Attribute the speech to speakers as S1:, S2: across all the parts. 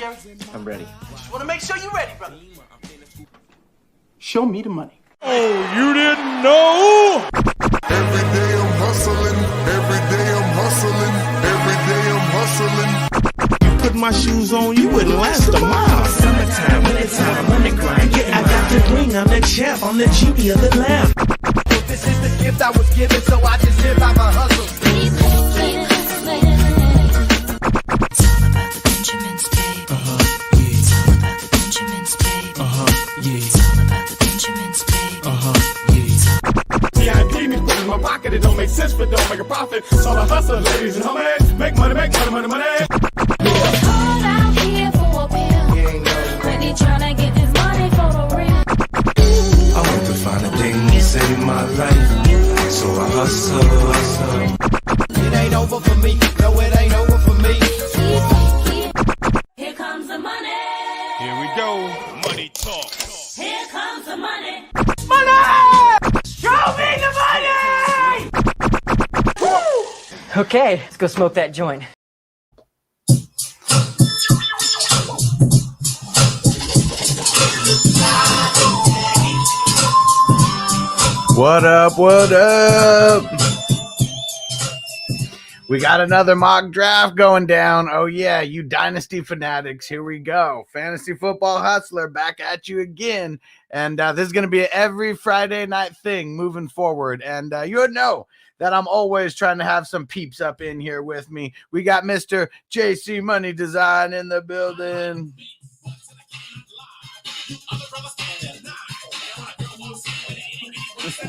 S1: Jerry?
S2: I'm ready.
S1: Just want to make sure you're ready, brother. Show me the money.
S3: Oh, you didn't know?
S4: Every day I'm hustling. Every day I'm hustling. Every day I'm hustling.
S3: You put my shoes on, you wouldn't last a mile. Summertime, wintertime, I'm on the grind. Yeah, I got the ring, I'm the champ, I'm the genie of the lamp.
S5: This is the gift I was given, so I just live by my hustle.
S6: It's all about the Benjamins, baby.
S3: Yeah.
S6: It's all about the Benjamins, baby.
S3: Yeah.
S6: It's all about the Benjamins, baby.
S3: Yeah.
S7: VIP me put in my pocket, it don't make sense, but don't make a profit. So the hustle, ladies and homies, make money, money, money.
S6: All out here for a pill. Really tryna get this money for the real.
S8: I want to find a thing to save my life, so I hustle.
S5: It ain't over for me. No, it ain't over for me.
S6: Here comes the money.
S3: Here we go. Money talk.
S6: Here comes the money.
S1: Show me the money!
S9: Okay, let's go smoke that joint.
S2: What up? What up? We got another mock draft going down. Oh, yeah, you Dynasty fanatics. Here we go. Fantasy Football Hustler back at you again. And this is going to be an every Friday night thing moving forward. And you would know that I'm always trying to have some peeps up in here with me. We got Mr. JC Money Design in the building.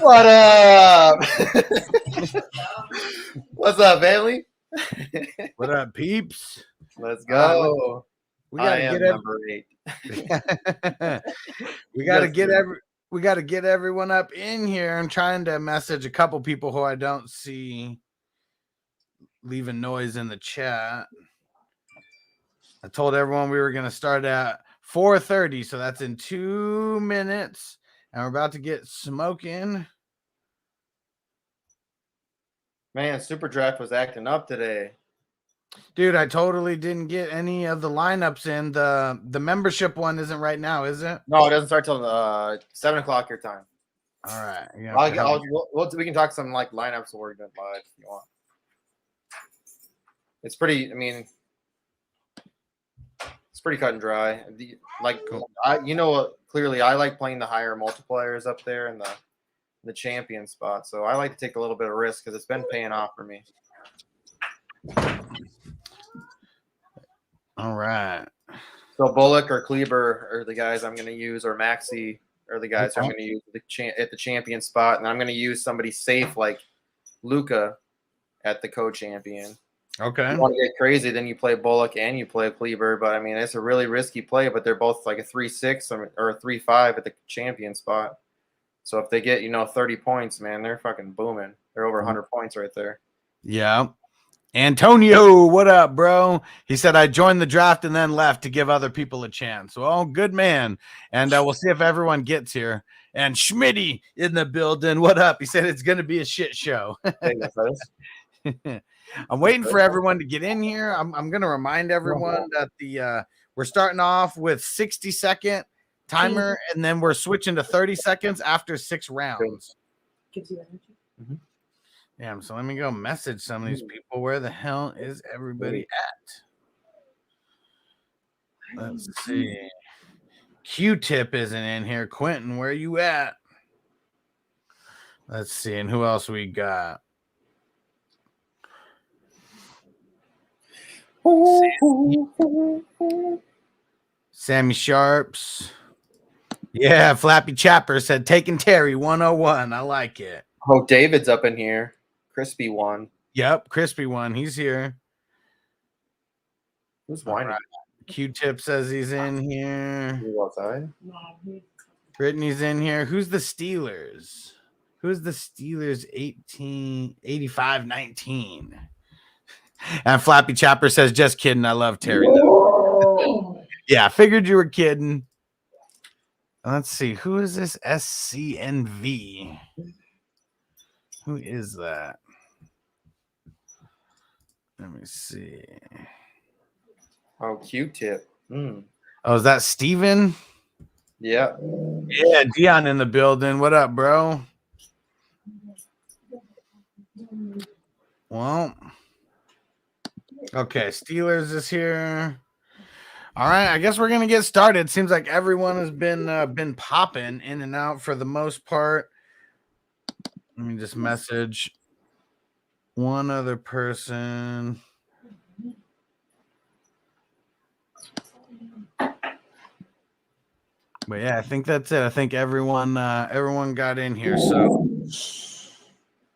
S10: What up? What's up, family?
S2: What up, peeps?
S10: Let's go.
S2: We gotta get
S10: number 8.
S2: we gotta get everyone up in here. I'm trying to message a couple people who I don't see leaving noise in the chat. I told everyone we were gonna start at 4:30, so that's in 2 minutes, and we're about to get smoking.
S10: Man, Super Draft was acting up today.
S2: Dude, I totally didn't get any of the lineups in. The membership one isn't right now, is it?
S10: No, it doesn't start till 7 o'clock your time.
S2: All right.
S10: We can talk some like lineups we're doing live if you want. It's pretty. I mean, it's pretty cut and dry. Clearly, I like playing the higher multipliers up there in the champion spot. So I like to take a little bit of risk because it's been paying off for me.
S2: All right.
S10: So Bullock or Kleber are the guys I'm going to use, or Maxey are the guys I'm going to use at the champion spot, and I'm going to use somebody safe like Luka at the co-champion.
S2: Okay.
S10: If you want to get crazy, then you play Bullock and you play Kleber, but I mean it's a really risky play. But they're both like a 3-6 or a 3-5 at the champion spot. So if they get 30 points, man, they're fucking booming. They're over 100 points right there.
S2: Yeah. Antonio, what up, bro? He said, I joined the draft and then left to give other people a chance. Well, good man. And we'll see if everyone gets here. And Schmitty in the building. What up? He said it's going to be a shit show. I'm waiting for everyone to get in here. I'm going to remind everyone that we're starting off with 60-second timer, and then we're switching to 30 seconds after 6 rounds.
S9: Gives you energy.
S2: Mm-hmm. Yeah, so let me go message some of these people. Where the hell is everybody at? Let's see. Q-Tip isn't in here. Quentin, where you at? Let's see. And who else we got? Sammy Sharps. Yeah, Flappy Chapper said taking Terry 101. I like it.
S10: Oh, David's up in here. Crispy one.
S2: Yep, Crispy one. He's here.
S10: Who's whining?
S2: Right. Q-Tip says he's in here.
S10: You outside?
S2: Brittany's in here. Who's the Steelers? Who's the Steelers 85-19? And Flappy Chapper says, just kidding. I love Terry. Yeah, I figured you were kidding. Let's see. Who is this SCNV? Who is that? Let me see.
S10: Oh, Q-Tip. Mm.
S2: Oh, is that Steven?
S10: Yeah.
S2: Yeah, Dion in the building. What up, bro? Well, okay, Steelers is here. All right, I guess we're gonna get started. Seems like everyone has been popping in and out for the most part. Let me just message one other person. But yeah, I think that's it. I think everyone got in here. So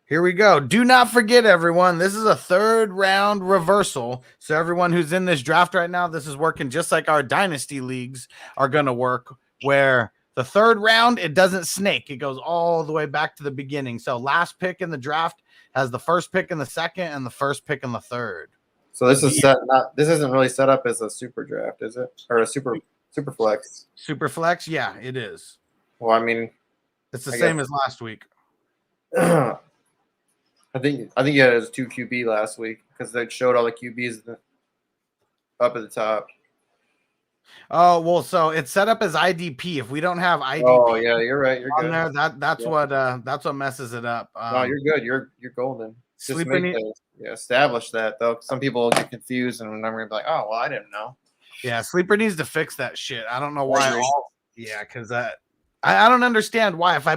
S2: here we go. Do not forget, everyone, this is a third round reversal. So everyone who's in this draft right now, this is working just like our dynasty leagues are going to work, where the third round, it doesn't snake. It goes all the way back to the beginning. So last pick in the draft has the first pick in the second and the first pick in the third.
S10: So this is this isn't really set up as a super draft, is it? Or a super flex?
S2: Super flex? Yeah, it is.
S10: Well, I mean,
S2: it's the same as last week.
S10: I think you had it as 2 QB last week because they showed all the QBs up at the top.
S2: Oh, well, so it's set up as IDP. If we don't have IDP,
S10: oh yeah, you're right. You're good.
S2: There, that's what messes it up.
S10: No, you're good. You're golden. Just establish that though. Some people will get confused and I'm gonna be like, oh well, I didn't know.
S2: Yeah, Sleeper needs to fix that shit. I don't know why. Because I don't understand why if I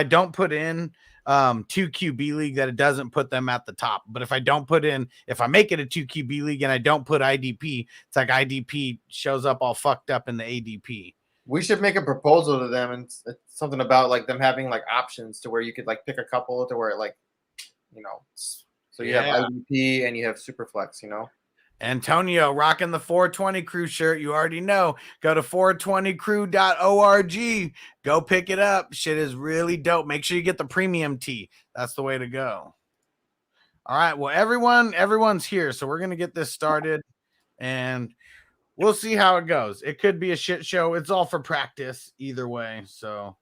S2: don't put in 2 QB league that it doesn't put them at the top. But if I make it a 2 QB league and I don't put IDP, it's like IDP shows up all fucked up in the ADP.
S10: We should make a proposal to them and something about like them having like options to where you could like pick a couple to where like, so you have IDP and you have Superflex,
S2: Antonio rocking the 420 Crew shirt. You already know. Go to 420crew.org. Go pick it up. Shit is really dope. Make sure you get the premium tee. That's the way to go. All right. Well, everyone's here. So we're going to get this started and we'll see how it goes. It could be a shit show. It's all for practice either way. So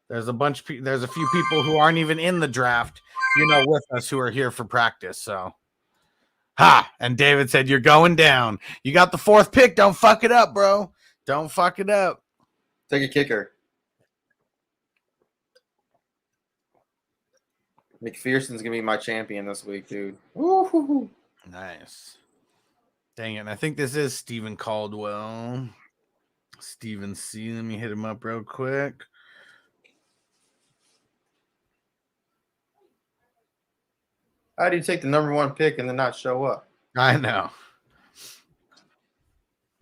S2: there's a few people who aren't even in the draft, with us who are here for practice. So. Ha! And David said, you're going down. You got the 4th pick. Don't fuck it up, bro. Don't fuck it up.
S10: Take a kicker. McPherson's going to be my champion this week, dude. Woo-hoo-hoo.
S2: Nice. Dang it. And I think this is Stephen Caldwell. Stephen C. Let me hit him up real quick.
S10: How do you take the number 1 pick and then not show up?
S2: I know.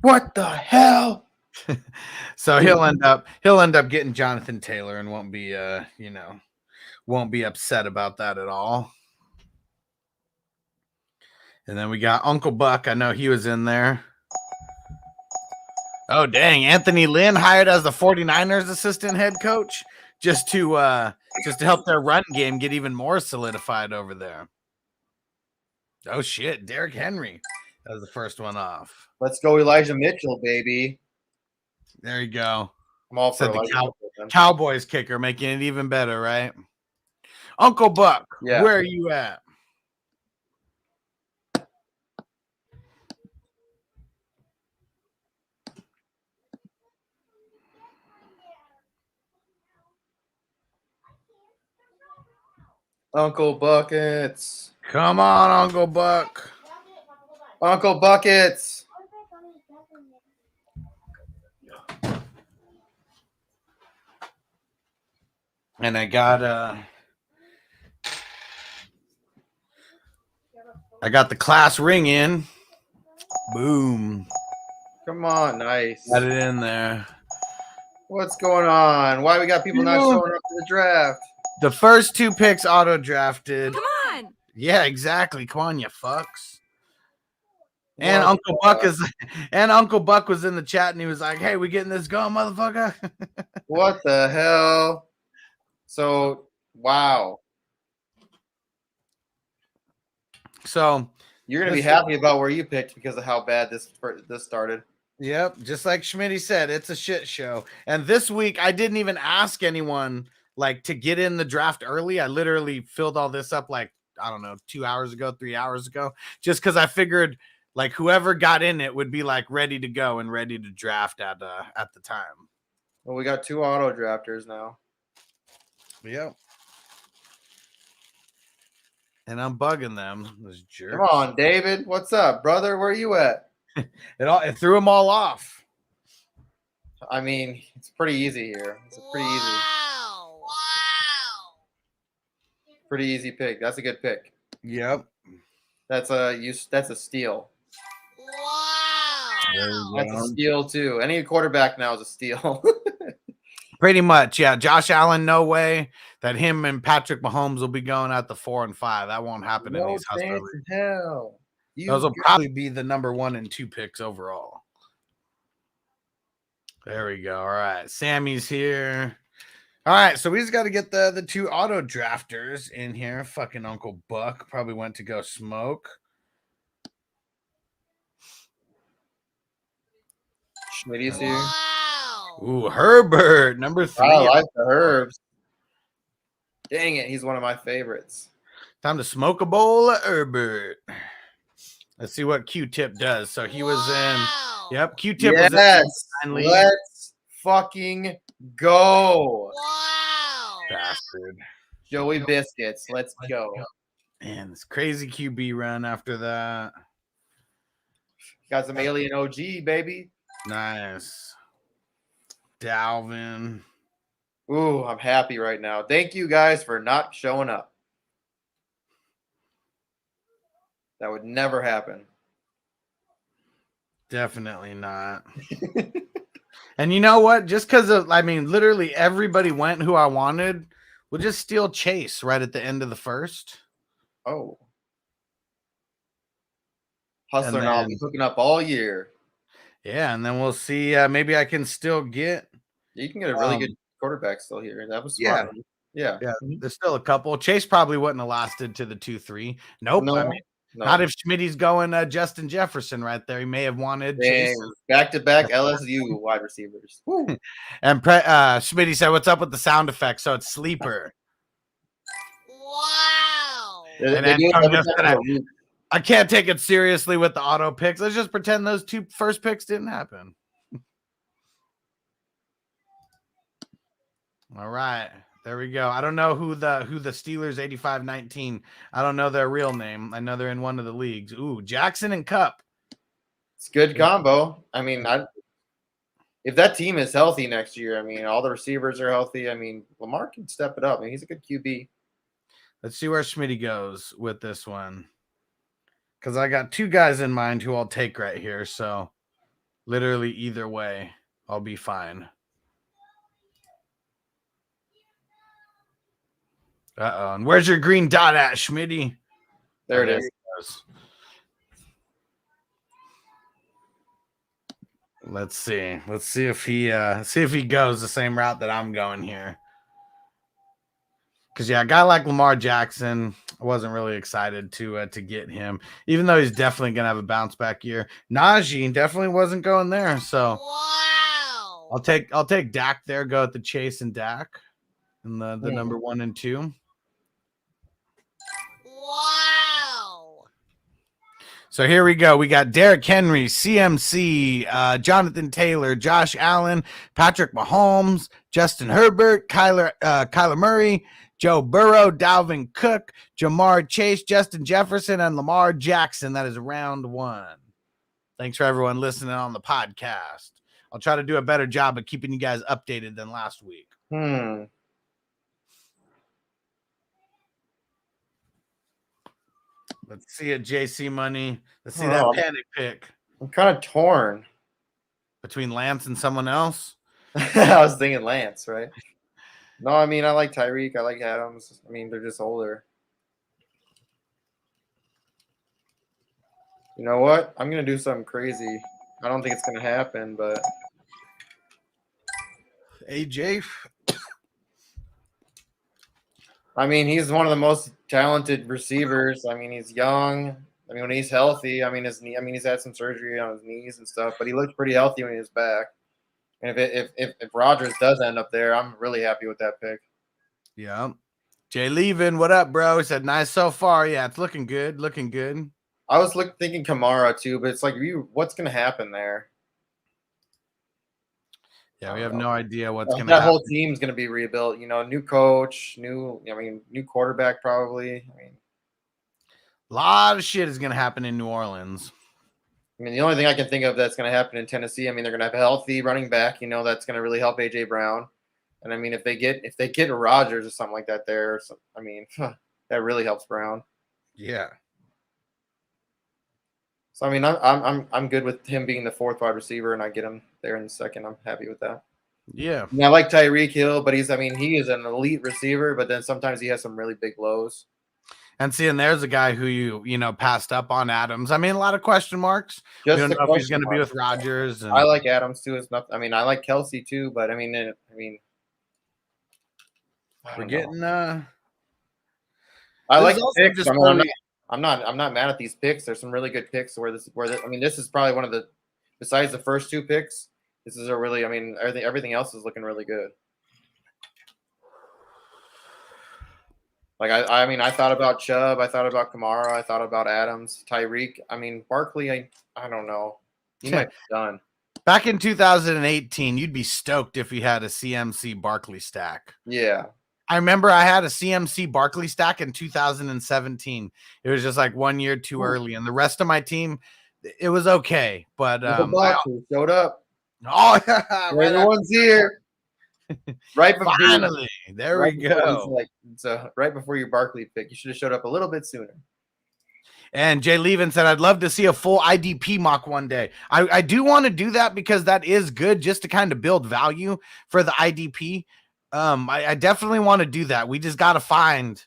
S10: What the hell?
S2: So he'll end up getting Jonathan Taylor and won't be upset about that at all. And then we got Uncle Buck. I know he was in there. Oh dang, Anthony Lynn hired as the 49ers assistant head coach just to help their run game get even more solidified over there. Oh shit, Derrick Henry. That was the first one off.
S10: Let's go, Elijah Mitchell, baby.
S2: There you go.
S10: I'm all for
S2: the Cowboys kicker, making it even better, right? Uncle Buck, where are you at?
S10: Uncle Buckets.
S2: Come on, Uncle Buck.
S10: Uncle Buckets.
S2: And I got the class ring in. Boom.
S10: Come on, nice.
S2: Got it in there.
S10: What's going on? Why we got people not showing up to the draft?
S2: The first 2 picks auto drafted.
S6: Come on.
S2: Yeah, exactly. Come on, you fucks. And Uncle Buck was in the chat and he was like, "Hey, we getting this going, motherfucker?"
S10: What the hell? So, wow.
S2: So
S10: you're gonna be happy about where you picked because of how bad this started.
S2: Yep, just like Schmitty said, it's a shit show. And this week, I didn't even ask anyone to get in the draft early. I literally filled all this up 2 hours ago, 3 hours ago, just because I figured like whoever got in it would be like ready to go and ready to draft at the time.
S10: Well, we got 2 auto drafters now.
S2: Yep. And I'm bugging them. Those jerks.
S10: Come on, David. What's up, brother? Where you at?
S2: It threw them all off.
S10: I mean, it's pretty easy here. It's a pretty easy. Pretty easy pick. That's a good pick.
S2: Yep.
S10: That's a steal. That's a steal too. Any quarterback now is a steal.
S2: Pretty much, yeah. Josh Allen, no way that him and Patrick Mahomes will be going at the 4 and 5. That won't happen in these Hustler leagues.
S10: Hell.
S2: Those will probably be the number 1 and 2 picks overall. There we go. All right. Sammy's here. All right. So we just got to get the 2 auto drafters in here. Fucking Uncle Buck probably went to go smoke.
S10: Schmitty's here.
S2: Ooh, Herbert, number 3.
S10: I like the Herbs. Dang it, he's one of my favorites.
S2: Time to smoke a bowl of Herbert. Let's see what Q-Tip does. So he was in. Yep, Q-Tip was in.
S10: Let's fucking go.
S2: Bastard.
S10: Joey Biscuits, let's go.
S2: Man, this crazy QB run after that.
S10: Got some alien OG, baby.
S2: Nice. Dalvin.
S10: Ooh, I'm happy right now. Thank you guys for not showing up. That would never happen.
S2: Definitely not. And you know what? Just because of, I mean, literally everybody went who I wanted. We'll just steal Chase right at the end of the first.
S10: Oh. Hustler and I'll be hooking up all year.
S2: Yeah, and then we'll see. Maybe I can still get.
S10: You can get a really good quarterback still here. That was smart. Yeah.
S2: There's still a couple. Chase probably wouldn't have lasted to the 2-3. Nope.
S10: No,
S2: I mean, not if Schmitty's going Justin Jefferson right there. He may have wanted Chase.
S10: Back-to-back LSU wide receivers.
S2: And Schmitty said, "What's up with the sound effects?" So it's sleeper.
S6: Wow.
S2: And Antonio said, I can't take it seriously with the auto picks. Let's just pretend those 2 first picks didn't happen. All right. There we go. I don't know who the Steelers 85-19. I don't know their real name. I know they're in one of the leagues. Ooh, Jackson and Cup.
S10: It's a good combo. I mean, if that team is healthy next year, I mean, all the receivers are healthy. I mean, Lamar can step it up. I mean, he's a good QB.
S2: Let's see where Schmitty goes with this one. Because I got 2 guys in mind who I'll take right here. So literally either way, I'll be fine. Uh-oh. And where's your green dot at, Schmitty?
S10: There it is.
S2: Let's see. Let's see if he goes the same route that I'm going here. Because, yeah, a guy like Lamar Jackson, I wasn't really excited to get him, even though he's definitely going to have a bounce-back year. Najee definitely wasn't going there, so
S6: Wow.
S2: I'll take Dak there, go at the Chase and Dak in the number 1 and 2.
S6: Wow.
S2: So here we go. We got Derrick Henry, CMC, Jonathan Taylor, Josh Allen, Patrick Mahomes, Justin Herbert, Kyler Murray, Joe Burrow, Dalvin Cook, Jamar Chase, Justin Jefferson, and Lamar Jackson. That is round 1. Thanks for everyone listening on the podcast. I'll try to do a better job of keeping you guys updated than last week. Let's see it, JC Money. Let's see that panic pick.
S10: I'm kind of torn.
S2: Between Lance and someone else?
S10: I was thinking Lance, right? No, I mean, I like Tyreek. I like Adams. I mean, they're just older. You know what? I'm going to do something crazy. I don't think it's going to happen, but.
S2: AJ?
S10: I mean, he's one of the most talented receivers. I mean, he's young. I mean, when he's healthy, he's had some surgery on his knees and stuff, but he looked pretty healthy when he was back. And if Rodgers does end up there, I'm really happy with that pick.
S2: Yeah. Jay Levin, what up, bro? He said, nice so far. Yeah, it's looking good. Looking good.
S10: I was thinking Kamara too, but it's like, what's going to happen there?
S2: Yeah, we have no idea what's going to
S10: That
S2: happen.
S10: whole team's going to be rebuilt. New coach, new quarterback probably.
S2: A lot of shit is going to happen in New Orleans.
S10: The only thing I can think of that's going to happen in Tennessee, they're going to have a healthy running back. That's going to really help AJ Brown. And if they get Rodgers or something like that there, that really helps Brown.
S2: Yeah.
S10: So I'm good with him being the fourth wide receiver, and I get him there in the second. I'm happy with that.
S2: Yeah.
S10: I like Tyreek Hill, but he is an elite receiver, but then sometimes he has some really big lows.
S2: And there's a guy who you passed up on, Adams. A lot of question marks. We don't know if he's going to be with Rodgers.
S10: I like Adams too. It's not. I like Kelsey too, but
S2: we're getting. I
S10: like the picks. I'm not mad at these picks. There's some really good picks. This is probably one of the, besides the first two picks, this is a really. Everything else is looking really good. Like I thought about Chubb, I thought about Kamara, I thought about Adams, Tyreek. Barkley, I don't know. He might be done.
S2: Back in 2018, you'd be stoked if you had a CMC Barkley stack.
S10: Yeah.
S2: I remember I had a CMC Barkley stack in 2017. It was just like 1 year too early, and the rest of my team, it was okay. But
S10: showed up.
S2: Oh yeah,
S10: everyone's here. Right before,
S2: finally, there we go.
S10: So right before your Barkley pick, you should have showed up a little bit sooner.
S2: And Jay Levin said, I'd love to see a full IDP mock one day. I do want to do that because that is good just to kind of build value for the IDP. I definitely want to do that. We just got to find,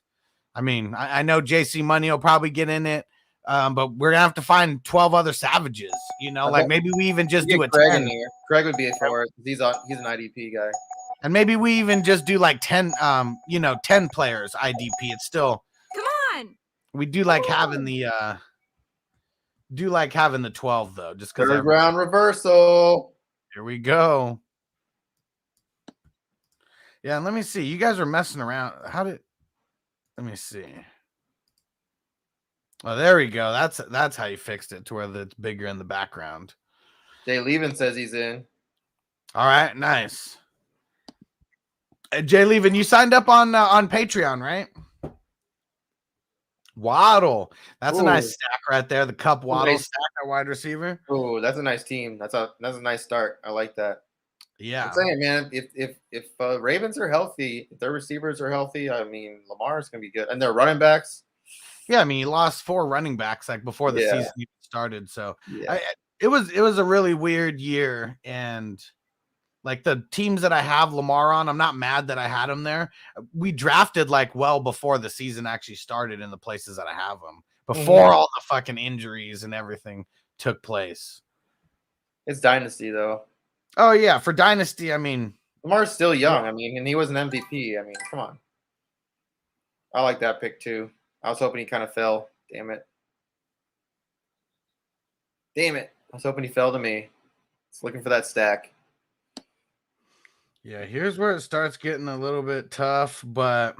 S2: I know JC Money will probably get in it, but we're going to have to find 12 other savages, maybe we even just do a
S10: Craig
S2: 10.
S10: in here. Craig would be for it. He's an IDP guy.
S2: And maybe we even just do like 10, 10 players IDP. It's still,
S6: Come on.
S2: we do like having the 12 though, just because
S10: third round reversal.
S2: Here we go. Yeah, and let me see. You guys are messing around. Let me see. Oh, there we go. That's how you fixed it to where it's bigger in the background.
S10: Jay Levin says he's in.
S2: All right, nice. Jay Levin, you signed up on Patreon, right? Waddle. That's a nice stack right there. The Cup Waddle stack at wide receiver.
S10: Oh, that's a nice team. That's a nice start. I like that.
S2: Yeah.
S10: I'm saying, man, if Ravens are healthy, if their receivers are healthy, Lamar's gonna be good. And their running backs.
S2: Yeah, he lost 4 running backs before the season even started. So
S10: yeah.
S2: It was a really weird year, and like the teams that I have Lamar on, I'm not mad that I had him there. We drafted well before the season actually started in the places that I have him, before all the fucking injuries and everything took place.
S10: It's Dynasty though.
S2: Oh yeah, for Dynasty,
S10: Lamar's still young. And he was an MVP. Come on. I like that pick too. I was hoping he kind of fell. Damn it. I was hoping he fell to me. Just looking for that stack.
S2: Yeah, here's where it starts getting a little bit tough, but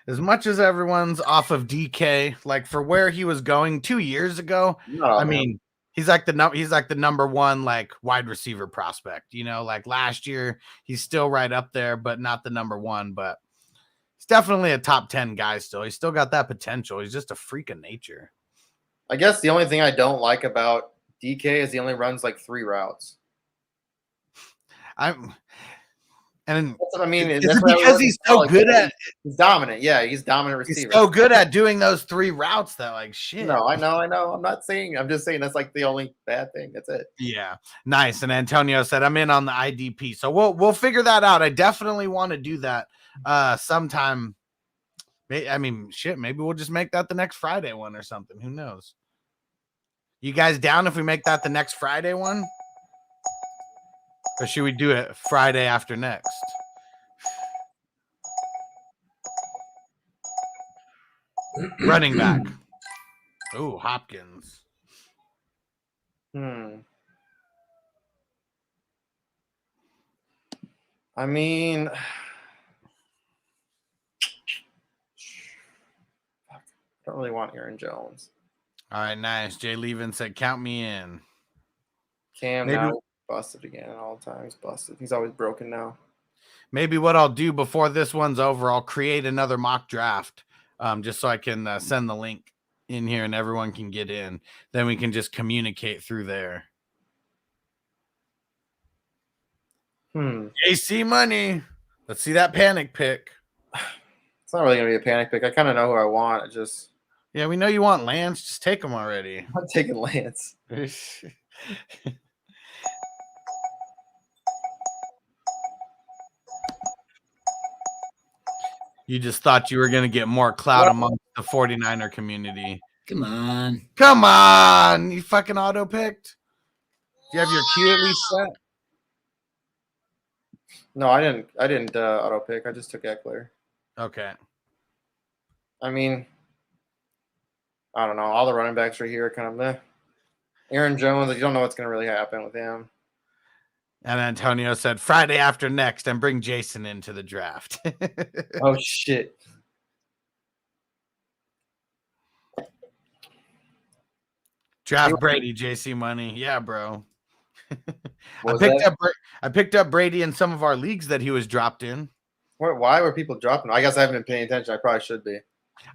S2: as much as everyone's off of DK, for where he was going 2 years ago, he's like the number one wide receiver prospect. Last year he's still right up there, but not the number one. But he's definitely a top 10 guy still. He's still got that potential. He's just a freak of nature.
S10: I guess the only thing I don't like about DK is he only runs 3 routes.
S2: Is
S10: it
S2: because he's so good at
S10: he's dominant. Yeah, he's dominant receiver.
S2: He's so good at doing those 3 routes that shit.
S10: No, I know. I'm just saying that's the only bad thing. That's it.
S2: Yeah, nice. And Antonio said I'm in on the IDP, so we'll figure that out. I definitely want to do that sometime. Maybe we'll just make that the next Friday one or something. Who knows? You guys down if we make that the next Friday one? Or should we do it Friday after next? Running back. Oh, Hopkins.
S10: I don't really want Aaron Jones.
S2: All right, nice. Jay Levin said, "Count me in."
S10: Cam
S2: Maybe-
S10: now busted again all the time. He's busted. He's always broken now.
S2: Maybe what I'll do before this one's over, I'll create another mock draft, just so I can send the link in here and everyone can get in. Then we can just communicate through there. AC money. Let's see that panic pick.
S10: It's not really gonna be a panic pick. I kind of know who I want. I just
S2: Yeah, we know you want Lance. Just take him already.
S10: I'm taking Lance.
S2: You just thought you were going to get more clout amongst the 49er community.
S11: Come on.
S2: Come on. You fucking auto picked? Do you have your queue at least set?
S10: No, I didn't auto pick. I just took Eckler.
S2: Okay.
S10: I mean, I don't know. All the running backs right here are kind of meh. Aaron Jones, you don't know what's going to really happen with him.
S2: And Antonio said Friday after next and bring Jason into the draft.
S10: Oh, shit.
S2: Draft Brady, JC money. Yeah, bro.
S10: Was
S2: I picked up Brady in some of our leagues that he was dropped in.
S10: Why were people dropping? I guess I haven't been paying attention. I probably should be.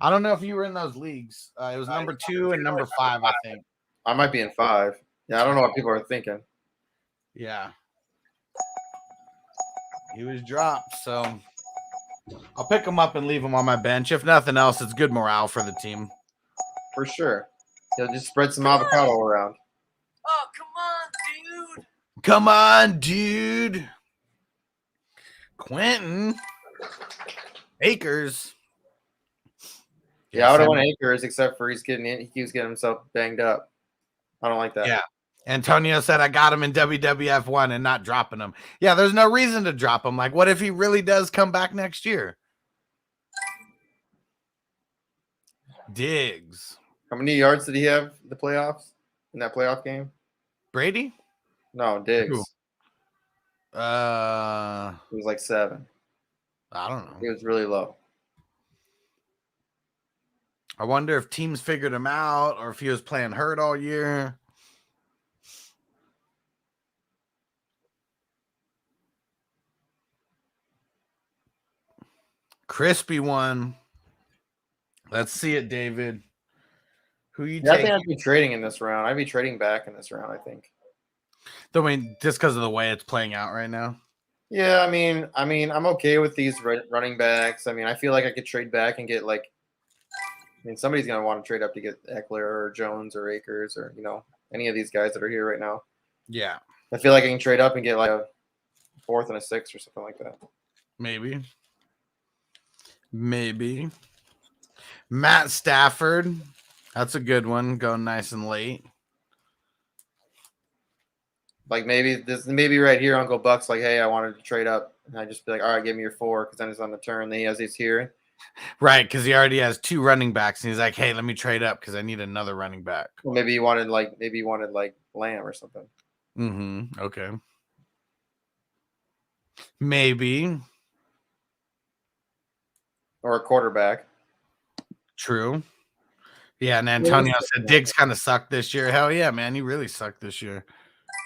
S2: I don't know if you were in those leagues. It was number 2 and number 5, I think.
S10: I might be in 5. Yeah, I don't know what people are thinking.
S2: Yeah. He was dropped, so I'll pick him up and leave him on my bench. If nothing else, it's good morale for the team.
S10: For sure. He'll just spread some avocado around.
S1: Oh, come on, dude.
S2: Come on, dude. Quentin Akers.
S10: Yeah, I would have won Akers, except for he keeps getting himself banged up. I don't like that.
S2: Yeah. Antonio said I got him in WWF 1 and not dropping him. Yeah, there's no reason to drop him. Like, what if he really does come back next year? Diggs.
S10: How many yards did he have in the playoffs? In that playoff game?
S2: Brady?
S10: No, Diggs.
S2: Who?
S10: It was like 7.
S2: I don't know.
S10: It was really low.
S2: I wonder if teams figured him out or if he was playing hurt all year. Crispy one. Let's see it, David. Who you
S10: I
S2: taking?
S10: think I'd be trading in this round. I'd be trading back in this round, I think.
S2: I mean, just because of the way it's playing out right now.
S10: Yeah, I mean, I'm okay with these running backs. I mean, I feel like I could trade back and get somebody's gonna want to trade up to get Eckler or Jones or Akers or any of these guys that are here right now.
S2: Yeah,
S10: I feel like I can trade up and get like a 4th and a 6th or something like that.
S2: Maybe. Matt Stafford. That's a good one. Going nice and late.
S10: Like maybe right here, Uncle Buck's like, hey, I wanted to trade up. And I just be like, all right, give me your 4, because then it's on the turn. Then he has his here.
S2: Right, because he already has 2 running backs, and he's like, hey, let me trade up because I need another running back.
S10: Well, maybe he wanted Lamb or something.
S2: Okay. Maybe.
S10: Or a quarterback. True.
S2: Yeah, and Antonio said Diggs kind of sucked this year. Hell yeah, man. He really sucked this year.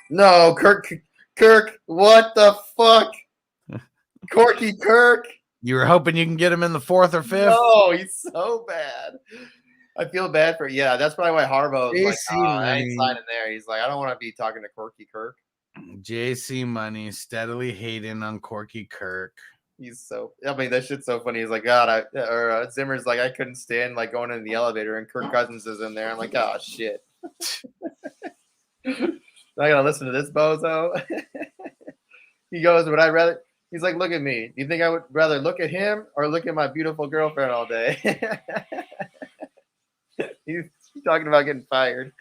S10: No, Kirk, what the fuck? Corky Kirk.
S2: You were hoping you can get him in the 4th or 5th?
S10: No, he's so bad. I feel bad for that's probably why Harbaugh's like, I ain't signing there. He's like, I don't want to be talking to Corky Kirk.
S2: JC Money steadily hating on Corky Kirk.
S10: He's so, that shit's so funny. He's like, God, Zimmer's like, I couldn't stand like going in the elevator and Kirk Cousins is in there. I'm like, oh shit. I gotta listen to this bozo. He goes, would I rather? He's like, look at me. Do you think I would rather look at him or look at my beautiful girlfriend all day? He's talking about getting fired.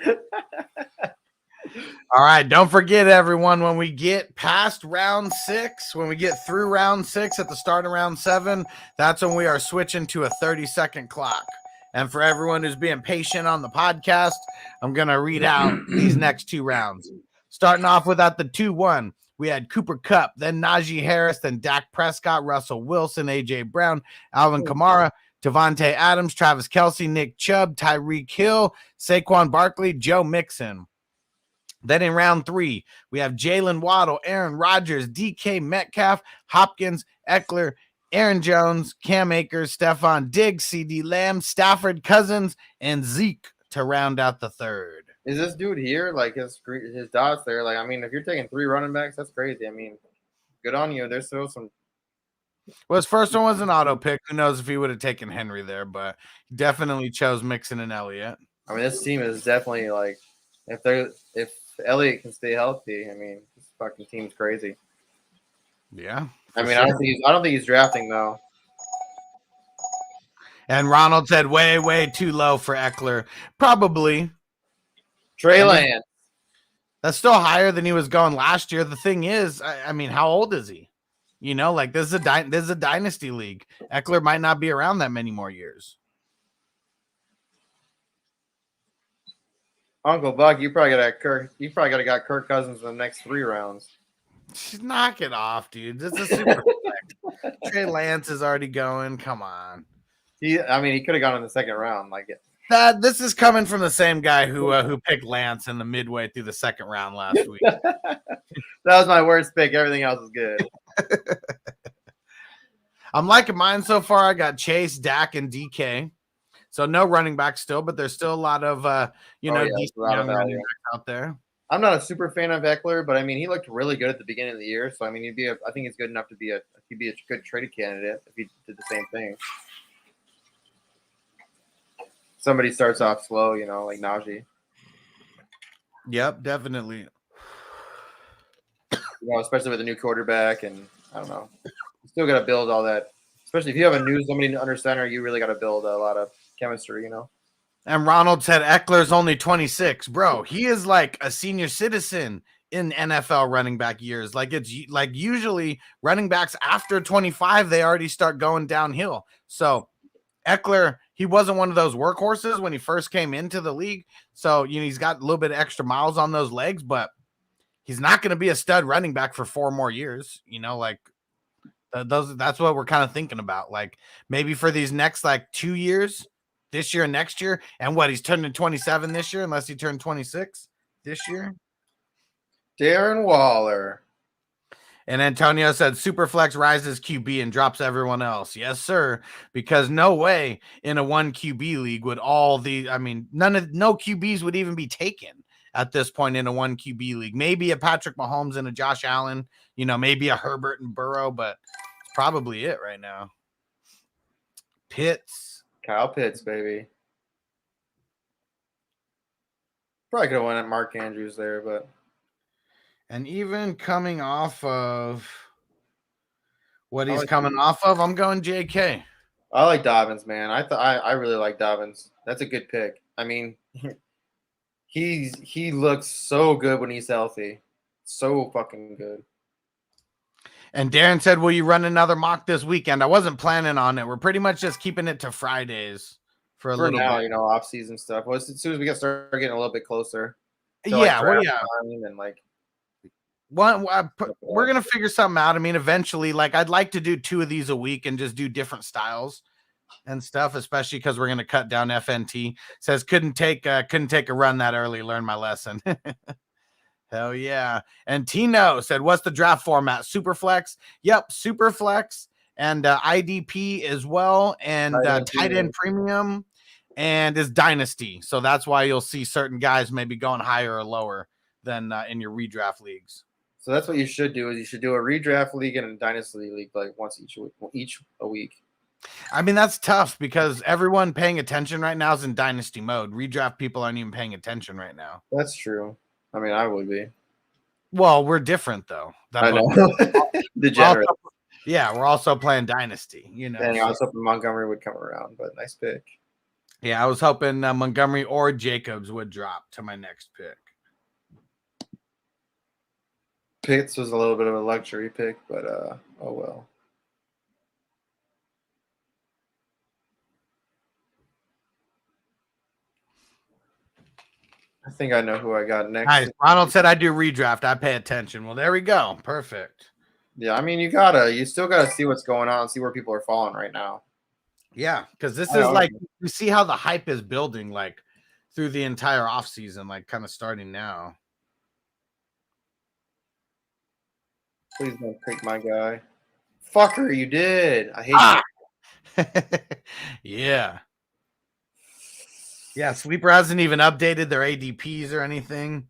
S2: All right, don't forget, everyone, when we get past round 6, when we get through round 6 at the start of round 7, that's when we are switching to a 30-second clock. And for everyone who's being patient on the podcast, I'm going to read out these next 2 rounds. Starting off with at the 2-1, we had Cooper Kupp, then Najee Harris, then Dak Prescott, Russell Wilson, A.J. Brown, Alvin Kamara, Devontae Adams, Travis Kelce, Nick Chubb, Tyreek Hill, Saquon Barkley, Joe Mixon. Then in round 3, we have Jalen Waddle, Aaron Rodgers, DK Metcalf, Hopkins, Eckler, Aaron Jones, Cam Akers, Stephon Diggs, CD Lamb, Stafford, Cousins, and Zeke to round out the 3rd.
S10: Is this dude here? Like his dots there? Like, I mean, if you're taking 3 running backs, that's crazy. I mean, good on you. There's still some.
S2: Well, his first one was an auto pick. Who knows if he would have taken Henry there, but definitely chose Mixon and Elliott.
S10: I mean, this team is definitely like, if Elliott can stay healthy, I mean, this fucking team's crazy.
S2: Yeah.
S10: I mean, I don't think he's drafting though.
S2: And Ronald said way too low for Eckler. Probably.
S10: Trey Lance.
S2: That's still higher than he was going last year. The thing is, I mean, how old is he? You know, like this is a dynasty league. Eckler might not be around that many more years.
S10: Uncle Buck, you probably got Kirk Cousins in the next 3 rounds.
S2: Knock it off, dude. This is super. Trey Lance is already going. Come on.
S10: He could have gone in the 2nd round. Like
S2: this is coming from the same guy who picked Lance in the midway through the 2nd round last week.
S10: That was my worst pick. Everything else is good.
S2: I'm liking mine so far. I got Chase, Dak, and DK. So no running back still, but there's still a lot of decent young running backs out there.
S10: I'm not a super fan of Eckler, but I mean he looked really good at the beginning of the year. So I mean I think he's good enough to be a good trade candidate if he did the same thing. Somebody starts off slow, like Najee.
S2: Yep, definitely.
S10: Especially with a new quarterback, and I don't know. You still got to build all that. Especially if you have somebody under center, you really got to build a lot of chemistry,
S2: And Ronald said Eckler's only 26. Bro, he is like a senior citizen in NFL running back years. Like it's like usually running backs after 25, they already start going downhill. So Eckler, he wasn't one of those workhorses when he first came into the league. So, he's got a little bit of extra miles on those legs, but he's not going to be a stud running back for 4 more years. That's what we're kind of thinking about. Like maybe for these next 2 years, this year and next year. And he's turning 27 this year, unless he turned 26 this year.
S10: Darren Waller.
S2: And Antonio said Superflex rises QB and drops everyone else. Yes, sir. Because no way in a 1 QB league would no QBs would even be taken at this point in a 1 QB league. Maybe a Patrick Mahomes and a Josh Allen, maybe a Herbert and Burrow, but it's probably it right now.
S10: Kyle Pitts, baby. Probably could have went at Mark Andrews there, but.
S2: And even coming off of what he's coming off of, I'm going JK.
S10: I like Dobbins, man. I really like Dobbins. That's a good pick. I mean, he looks so good when he's healthy. So fucking good.
S2: And Darren said, will you run another mock this weekend? I wasn't planning on it. We're pretty much just keeping it to Fridays for a little
S10: now,
S2: bit.
S10: off-season stuff. Well, as soon as we start getting a little bit closer.
S2: Yeah,
S10: and
S2: we're going to figure something out. I mean, eventually, I'd like to do 2 of these a week and just do different styles and stuff, especially because we're going to cut down FNT. Says couldn't take a run that early. Learn my lesson. Hell yeah. And Tino said, what's the draft format? Superflex? Yep, Superflex and IDP as well, and tight end premium, and is Dynasty. So that's why you'll see certain guys maybe going higher or lower than in your redraft leagues.
S10: So that's what you should do, is you should do a redraft league and a Dynasty league once each a week.
S2: I mean, that's tough because everyone paying attention right now is in Dynasty mode. Redraft people aren't even paying attention right now.
S10: That's true. I mean, I would be.
S2: Well, we're different, though.
S10: I know. Degenerate.
S2: We're also playing Dynasty,
S10: And I was hoping Montgomery would come around, but nice pick.
S2: Yeah, I was hoping Montgomery or Jacobs would drop to my next pick.
S10: Pitts was a little bit of a luxury pick, but oh well. I think I know who I got next.
S2: Nice. Ronald said I do redraft. I pay attention. Well, there we go. Perfect.
S10: Yeah, I mean, you still gotta see what's going on, see where people are falling right now.
S2: Yeah, because this
S10: I
S2: is
S10: don't
S2: like
S10: know.
S2: you see how the hype is building like through the entire offseason, like kind of starting now.
S10: Please don't pick my guy. Fucker, you did. I hate
S2: Ah! Yeah. Yeah, Sleeper hasn't even updated their ADPs or anything.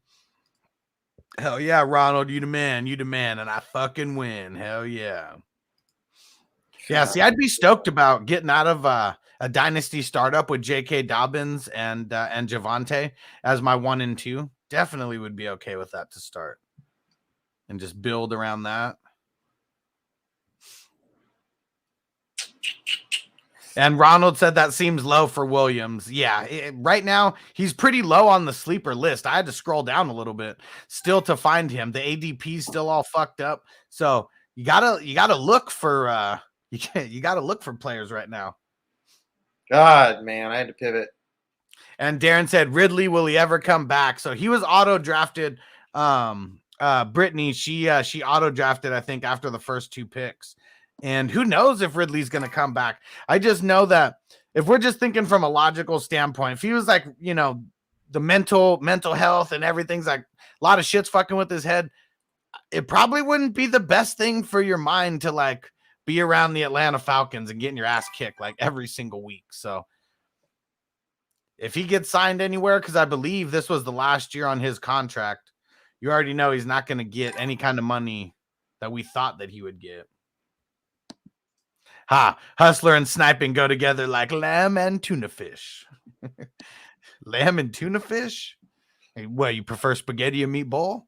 S2: Hell yeah, Ronald, you the man, and I fucking win. Hell yeah. Yeah, see, I'd be stoked about getting out of a dynasty startup with J.K. Dobbins and Javante as my 1 and 2. Definitely would be okay with that to start and just build around that. And Ronald said that seems low for Williams. Yeah, right now he's pretty low on the sleeper list. I had to scroll down a little bit still to find him. The ADP's still all fucked up. So you gotta look for you gotta look for players right now.
S10: God, man, I had to pivot.
S2: And Darren said, Ridley, will he ever come back? So he was auto drafted. Brittany, she auto drafted, I think, after the first 2 picks. And who knows if Ridley's going to come back. I just know that if we're just thinking from a logical standpoint, if he was like, you know, the mental health and everything's like a lot of shit's fucking with his head, it probably wouldn't be the best thing for your mind to like be around the Atlanta Falcons and getting your ass kicked like every single week. So if he gets signed anywhere, because I believe this was the last year on his contract, you already know he's not going to get any kind of money that we thought that he would get. Ha, hustler and sniping go together like lamb and tuna fish. Lamb and tuna fish? Hey, what, you prefer spaghetti and meatball?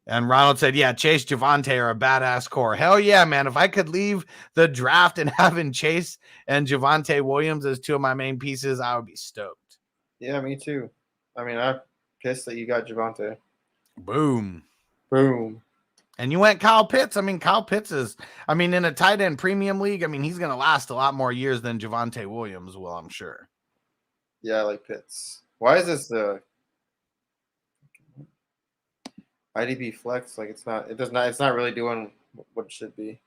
S2: And Ronald said, yeah, Chase, Javante are a badass core. Hell yeah, man. If I could leave the draft and having Chase and Javante Williams as 2 of my main pieces, I would be stoked.
S10: Yeah, me too. I mean, I'm pissed that you got Javante.
S2: Boom.
S10: Boom.
S2: And you went Kyle Pitts. I mean, Kyle Pitts is, I mean, in a tight end premium league, I mean, he's going to last a lot more years than Javante Williams will, I'm sure.
S10: Yeah, I like Pitts. Why is this the IDP flex? Like it's not really doing what it should be.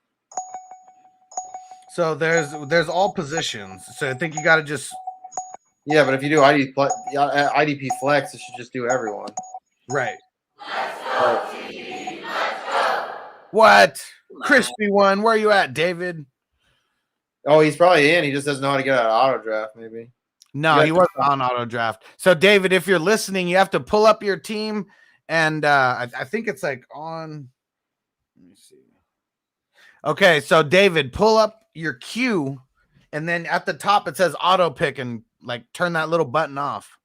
S2: So there's all positions. So I think you got to just.
S10: Yeah, but if you do IDP flex, it should just do everyone.
S2: Right. What? Crispy one. Where are you at, David?
S10: Oh, he's probably in. He just doesn't know how to get out of auto draft, maybe.
S2: No, he wasn't on auto draft. So, David, if you're listening, you have to pull up your team. And I think it's like on. Let me see. Okay, so, David, pull up your queue. And then at the top, it says auto pick and like turn that little button off.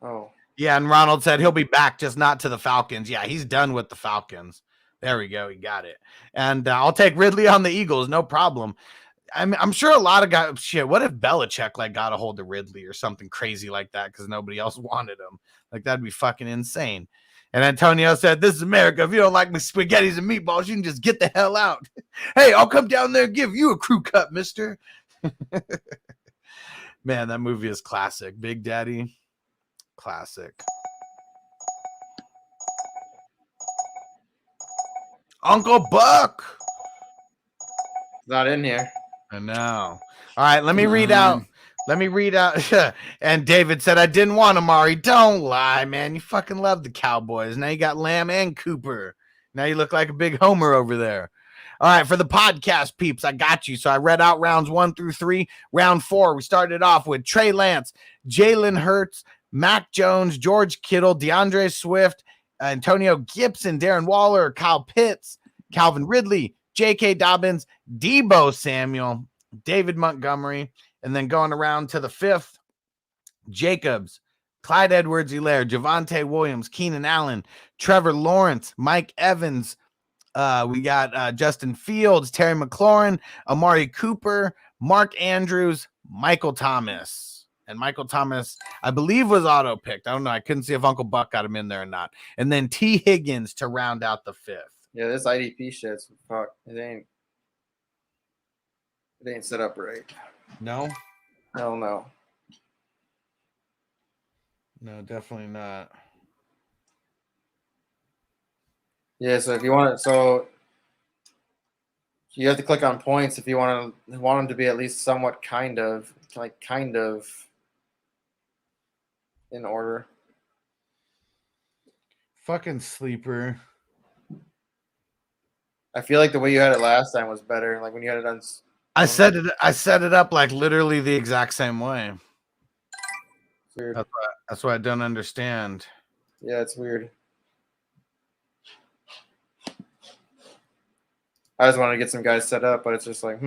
S10: Oh.
S2: Yeah, and Ronald said he'll be back, just not to the Falcons. Yeah, he's done with the Falcons. There we go. He got it. And I'll take Ridley on the Eagles. No problem. I'm sure a lot of guys, shit, what if Belichick like got a hold of Ridley or something crazy like that because nobody else wanted him? Like, that'd be fucking insane. And Antonio said, this is America. If you don't like my spaghettis and meatballs, you can just get the hell out. Hey, I'll come down there and give you a crew cut, mister. Man, that movie is classic. Big Daddy. Classic. Uncle Buck.
S10: Not in here.
S2: I know. All right, let me read out. And David said, I didn't want Amari. Don't lie, man. You fucking love the Cowboys. Now you got Lamb and Cooper. Now you look like a big homer over there. All right, for the podcast peeps, I got you. So I read out rounds 1 through 3. Round 4, we started off with Trey Lance, Jalen Hurts, Mac Jones, George Kittle, DeAndre Swift, Antonio Gibson, Darren Waller, Kyle Pitts, Calvin Ridley, J.K. Dobbins, Debo Samuel, David Montgomery, and then going around to the 5th, Jacobs, Clyde Edwards-Helaire, Javante Williams, Keenan Allen, Trevor Lawrence, Mike Evans. We got Justin Fields, Terry McLaurin, Amari Cooper, Mark Andrews, Michael Thomas. And Michael Thomas, I believe, was auto-picked. I don't know. I couldn't see if Uncle Buck got him in there or not. And then T. Higgins to round out the 5th.
S10: Yeah, this IDP shit's fuck. It ain't set up right.
S2: No?
S10: Hell no.
S2: No, definitely not.
S10: Yeah, so if you want it, so You have to click on points if you want them to be at least somewhat kind of in order.
S2: Fucking sleeper.
S10: I feel like the way you had it last time was better. Like when you had it on.
S2: I set it up like literally the exact same way.
S10: It's weird.
S2: That's what I don't understand.
S10: Yeah, it's weird. I just wanted to get some guys set up, but it's just like,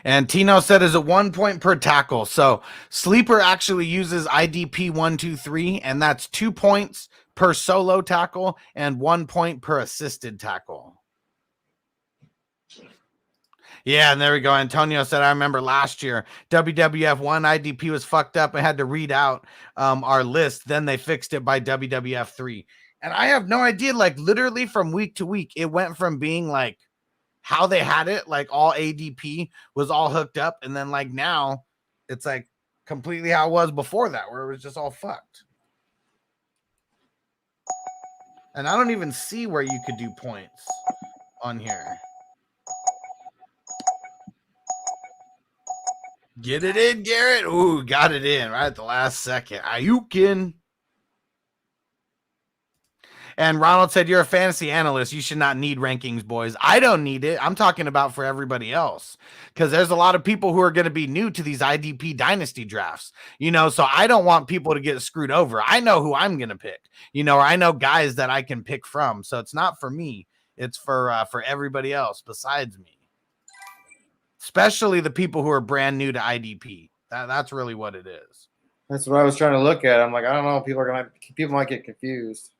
S2: And Tino said is a 1 point per tackle. So sleeper actually uses IDP 1, 2, 3, and that's 2 points per solo tackle and 1 point per assisted tackle. Yeah, and there we go. Antonio said, I remember last year, WWF 1 IDP was fucked up. I had to read out our list. Then they fixed it by WWF 3. And I have no idea, like literally from week to week, it went from being like how they had it, like all ADP was all hooked up. And then like now it's like completely how it was before that, where it was just all fucked. And I don't even see where you could do points on here. Get it in, Garrett. Ooh, got it in right at the last second. Ayukin. And Ronald said, you're a fantasy analyst. You should not need rankings, boys. I don't need it. I'm talking about for everybody else. Because there's a lot of people who are going to be new to these IDP dynasty drafts. You know, so I don't want people to get screwed over. I know who I'm going to pick. You know, or I know guys that I can pick from. So it's not for me. It's for everybody else besides me. Especially the people who are brand new to IDP. That's really what it is.
S10: That's what I was trying to look at. I'm like, I don't know. People might get confused.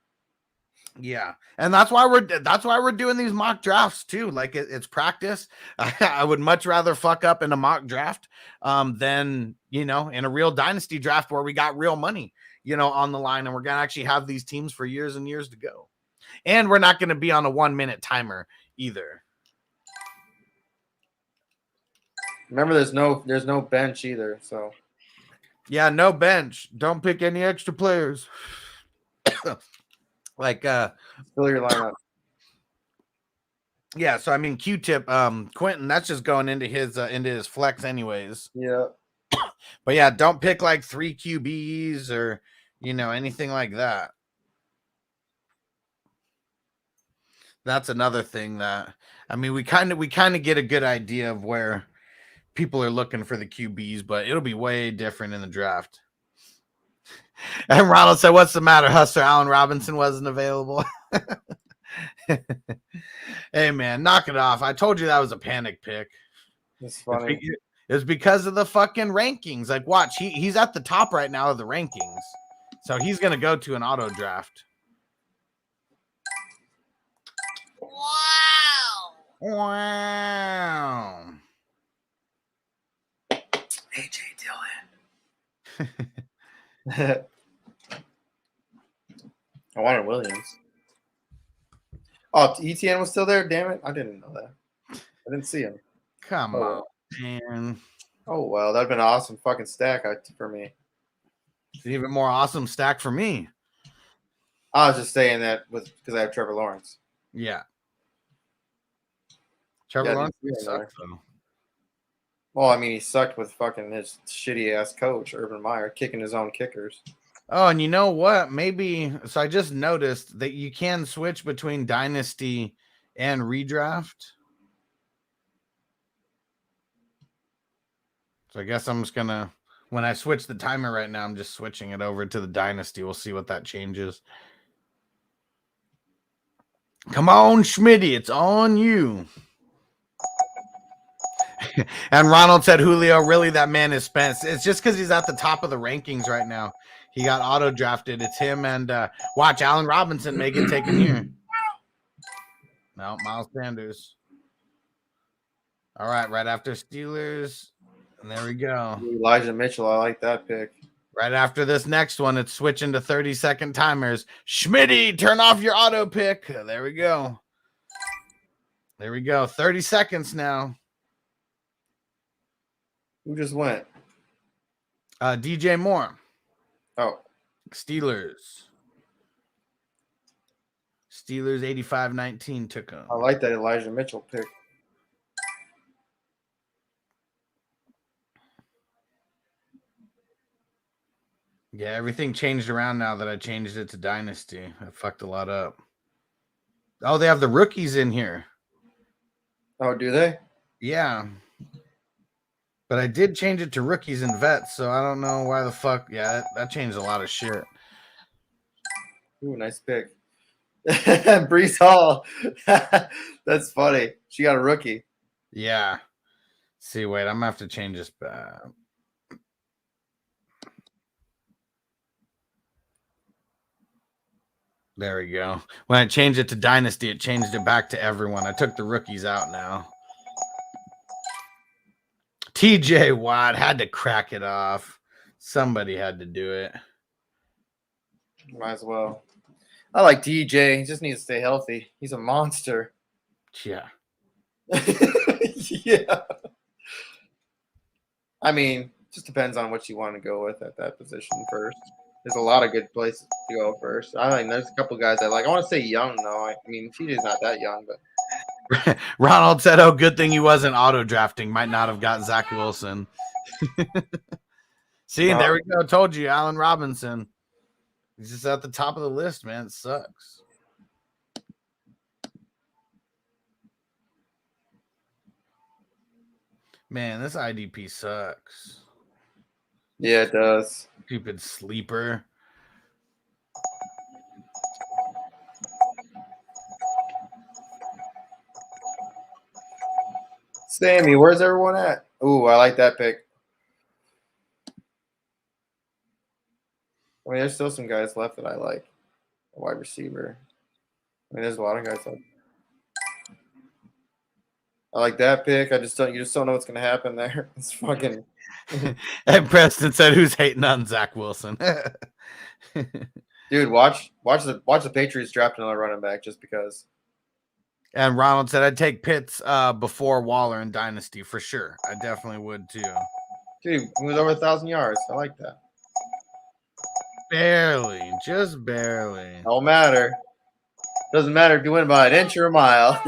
S2: Yeah, and that's why we're doing these mock drafts too. Like it's practice. I would much rather fuck up in a mock draft than in a real dynasty draft where we got real money on the line, and we're gonna actually have these teams for years and years to go. And we're not gonna be on a 1 minute timer either.
S10: Remember, there's no bench either. So
S2: yeah, no bench. Don't pick any extra players. Like
S10: fill your lineup.
S2: Yeah, so I mean Q-Tip, Quentin, that's just going into his flex anyways.
S10: Yeah.
S2: But yeah, don't pick like 3 QBs or anything like that. That's another thing that I mean we kind of get a good idea of where people are looking for the QBs, but it'll be way different in the draft. And Ronald said, what's the matter, Hustler? Allen Robinson wasn't available. Hey, man, knock it off. I told you that was a panic pick.
S10: It's funny.
S2: It's because of the fucking rankings. Like, watch, he's at the top right now of the rankings. So he's going to go to an auto draft. Wow.
S1: AJ Dillon.
S10: I wanted Williams. Oh, ETN was still there? Damn it. I didn't know that. I didn't see him.
S2: Come on, man.
S10: Oh, well, that'd been an awesome fucking stack for me.
S2: It's an even more awesome stack for me.
S10: I was just saying that because I have Trevor Lawrence.
S2: Yeah. Trevor Lawrence sucks, though.
S10: Well, I mean, he sucked with fucking his shitty-ass coach, Urban Meyer, kicking his own kickers.
S2: Oh, and you know what? Maybe – so I just noticed that you can switch between Dynasty and Redraft. So I guess I'm just going to – when I switch the timer right now, I'm just switching it over to the Dynasty. We'll see what that changes. Come on, Schmitty. It's on you. And Ronald said, Julio, really, that man is spent. It's just because he's at the top of the rankings right now. He got auto-drafted. It's him and watch, Allen Robinson may get taken here. No, Miles Sanders. All right, right after Steelers. And there we go.
S10: Elijah Mitchell, I like that pick.
S2: Right after this next one, it's switching to 30-second timers. Schmitty, turn off your auto pick. There we go. There we go. 30 seconds now.
S10: Who just went?
S2: DJ Moore.
S10: Oh.
S2: Steelers. Steelers 85-19 took him.
S10: I like that Elijah Mitchell pick.
S2: Yeah, everything changed around now that I changed it to Dynasty. I fucked a lot up. Oh, they have the rookies in here.
S10: Oh, do they?
S2: Yeah. But I did change it to rookies and vets, so I don't know why the fuck. Yeah, that changed a lot of shit.
S10: Ooh, nice pick. Brees Hall. That's funny. She got a rookie.
S2: Yeah. See, wait, I'm gonna have to change this back. There we go. When I changed it to Dynasty, it changed it back to everyone. I took the rookies out now. TJ Watt had to crack it off. Somebody had to do it.
S10: Might as well. I like DJ. He just needs to stay healthy. He's a monster.
S2: Yeah.
S10: Yeah. I mean, just depends on what you want to go with at that position first. There's a lot of good places to go first. I mean, there's a couple guys I like. I want to say young, though. I mean, TJ's not that young, but.
S2: Ronald said, oh, good thing he wasn't auto drafting. Might not have got Zach Wilson. See, there we go. Told you, Allen Robinson. He's just at the top of the list, man. It sucks. Man, this IDP sucks.
S10: Yeah, it does.
S2: Stupid sleeper.
S10: Sammy, where's everyone at? Ooh, I like that pick. I mean, there's still some guys left that I like. A wide receiver. I mean, there's a lot of guys like. I like that pick. You just don't know what's gonna happen there. It's fucking.
S2: And Preston said, "Who's hating on Zach Wilson?"
S10: Dude, watch the Patriots draft another running back just because.
S2: And Ronald said, "I'd take Pitts before Waller in Dynasty for sure. I definitely would too."
S10: Dude, he was over 1,000 yards. I like that.
S2: Barely, just barely.
S10: Don't matter. Doesn't matter if you win by an inch or a mile.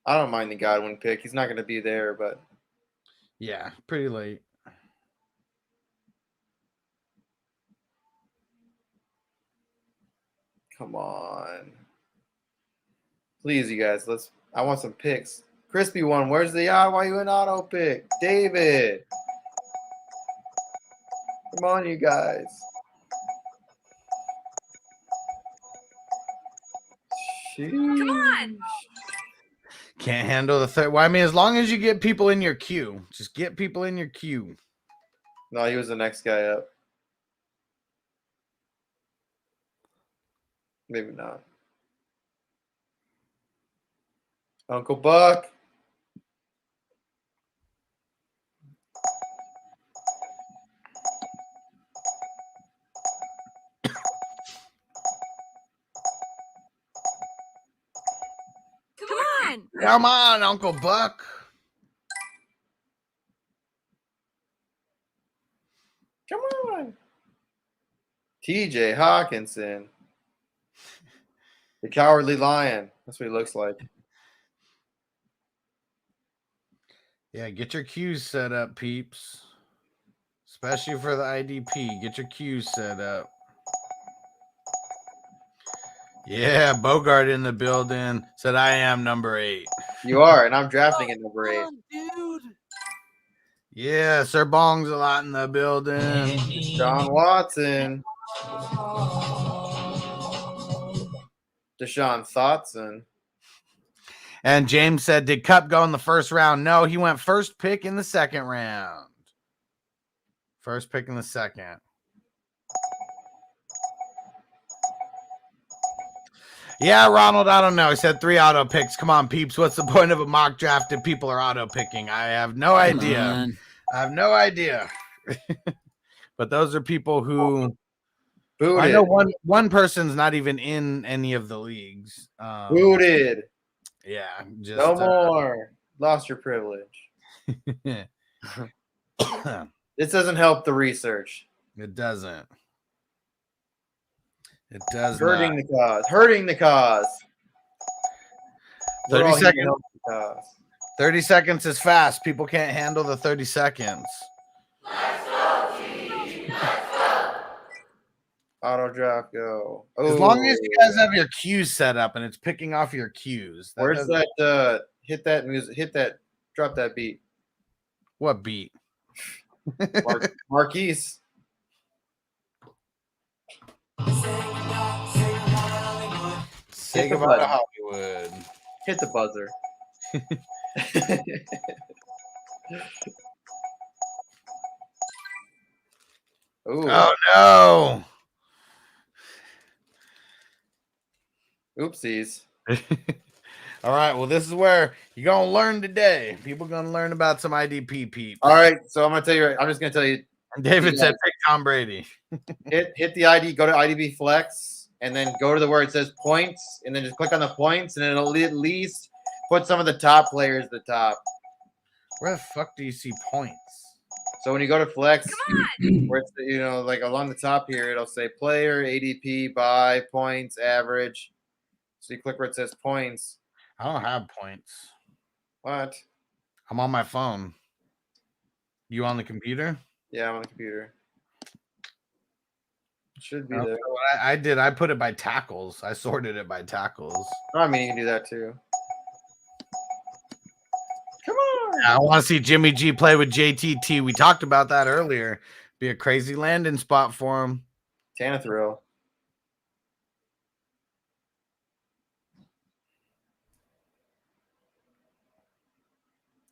S10: I don't mind the Godwin pick. He's not going to be there, but
S2: yeah, pretty late.
S10: Come on. Please, you guys. I want some picks. Crispy one. Where's the why you an auto pick? David. Come on, you guys.
S6: Come on.
S2: Can't handle the third. Well, I mean, as long as you get people in your queue, just get people in your queue.
S10: No, he was the next guy up. Maybe not. Uncle Buck.
S2: Come on, Uncle Buck.
S10: Come on. TJ Hawkinson. The Cowardly Lion. That's what he looks like.
S2: Yeah, get your queues set up, peeps. Especially for the IDP. Get your queues set up. Yeah, Bogart in the building. Said I am number 8.
S10: You are, and I'm drafting at number 8.
S2: Dude. Yeah, Sir Bong's a lot in the building.
S10: Deshaun Watson. Deshaun Thompson.
S2: And James said, did Cup go in the first round? No, he went first pick in the second round. First pick in the second. Yeah, Ronald, I don't know. He said 3 auto picks. Come on, peeps. What's the point of a mock draft if people are auto picking? I have no idea. I have no idea. But those are people who
S10: Booted.
S2: I know one person's not even in any of the leagues.
S10: Booted.
S2: Yeah. Just,
S10: no more. Lost your privilege. This doesn't help the research.
S2: It doesn't. It does
S10: Hurting
S2: not.
S10: the cause. Hurting the cause.
S2: 30
S10: We're all here to
S2: seconds.
S10: help the cause.
S2: 30 seconds is fast. People can't handle the 30 seconds.
S10: Auto draft go.
S2: As long as you guys
S10: Oh.
S2: have your cues set up and it's picking off your cues.
S10: Where's that? Hit that music. Hit that. Drop that beat.
S2: What beat?
S10: Marquise.
S2: Say
S10: Hit the
S2: goodbye to
S10: button.
S2: Hollywood.
S10: Hit the buzzer. Ooh.
S2: Oh
S10: Oopsies.
S2: no. All right. Well, this is where you're gonna learn today. People gonna learn about some IDP peeps.
S10: All right. So I'm gonna tell you. I'm just gonna tell you.
S2: David said pick Tom Brady.
S10: Hit the ID. Go to IDB Flex, and then go to where it says points, and then just click on the points, and it'll at least put some of the top players at the top.
S2: Where the fuck do you see points?
S10: So when you go to Flex, where it's like along the top here, it'll say player, ADP, buy, points, average. So you click where it says points.
S2: I don't have points.
S10: What?
S2: I'm on my phone. You on the computer?
S10: Yeah, I'm on the computer. It should be
S2: Okay,
S10: there.
S2: well, I did. I put it by tackles. I sorted it by tackles.
S10: I mean, you can do that too. Come on.
S2: I want to see Jimmy G play with JTT. We talked about that earlier. Be a crazy landing spot for him.
S10: Tanithrill.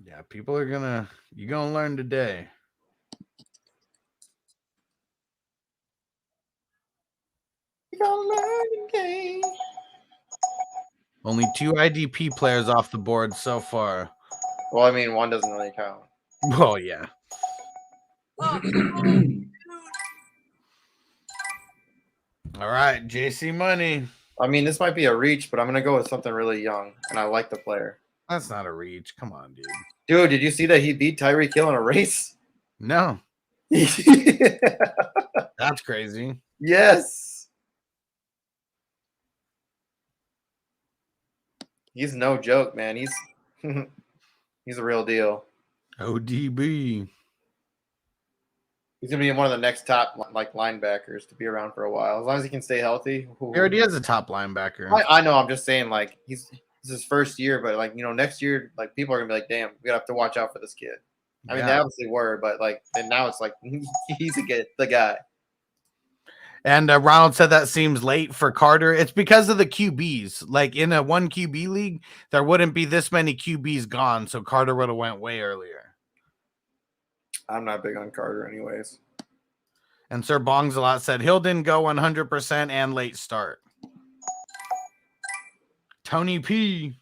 S2: Yeah, people are you're gonna learn today.
S10: You gonna learn the game.
S2: Only 2 IDP players off the board so far.
S10: Well, I mean, one doesn't really count.
S2: Well, yeah. All right, JC Money.
S10: I mean, this might be a reach, but I'm gonna go with something really young, and I like the player.
S2: That's not a reach. Come on, dude.
S10: Dude, did you see that he beat Tyreek Hill in a race?
S2: No. That's crazy.
S10: Yes. He's no joke, man. He's he's a real deal.
S2: ODB.
S10: He's gonna be one of the next top linebackers to be around for a while, as long as he can stay healthy.
S2: He already has a top linebacker.
S10: I know. I'm just saying, like this is his first year, but next year, like people are gonna be like, "Damn, we have to watch out for this kid." I mean, they obviously were, but and now it's like he's the guy.
S2: And Ronald said that seems late for Carter. It's because of the QBs. Like in a 1 QB league, there wouldn't be this many QBs gone, so Carter would have went way earlier.
S10: I'm not big on Carter, anyways.
S2: And Sir Bongs a lot said Hill didn't go 100% and late start. Tony P.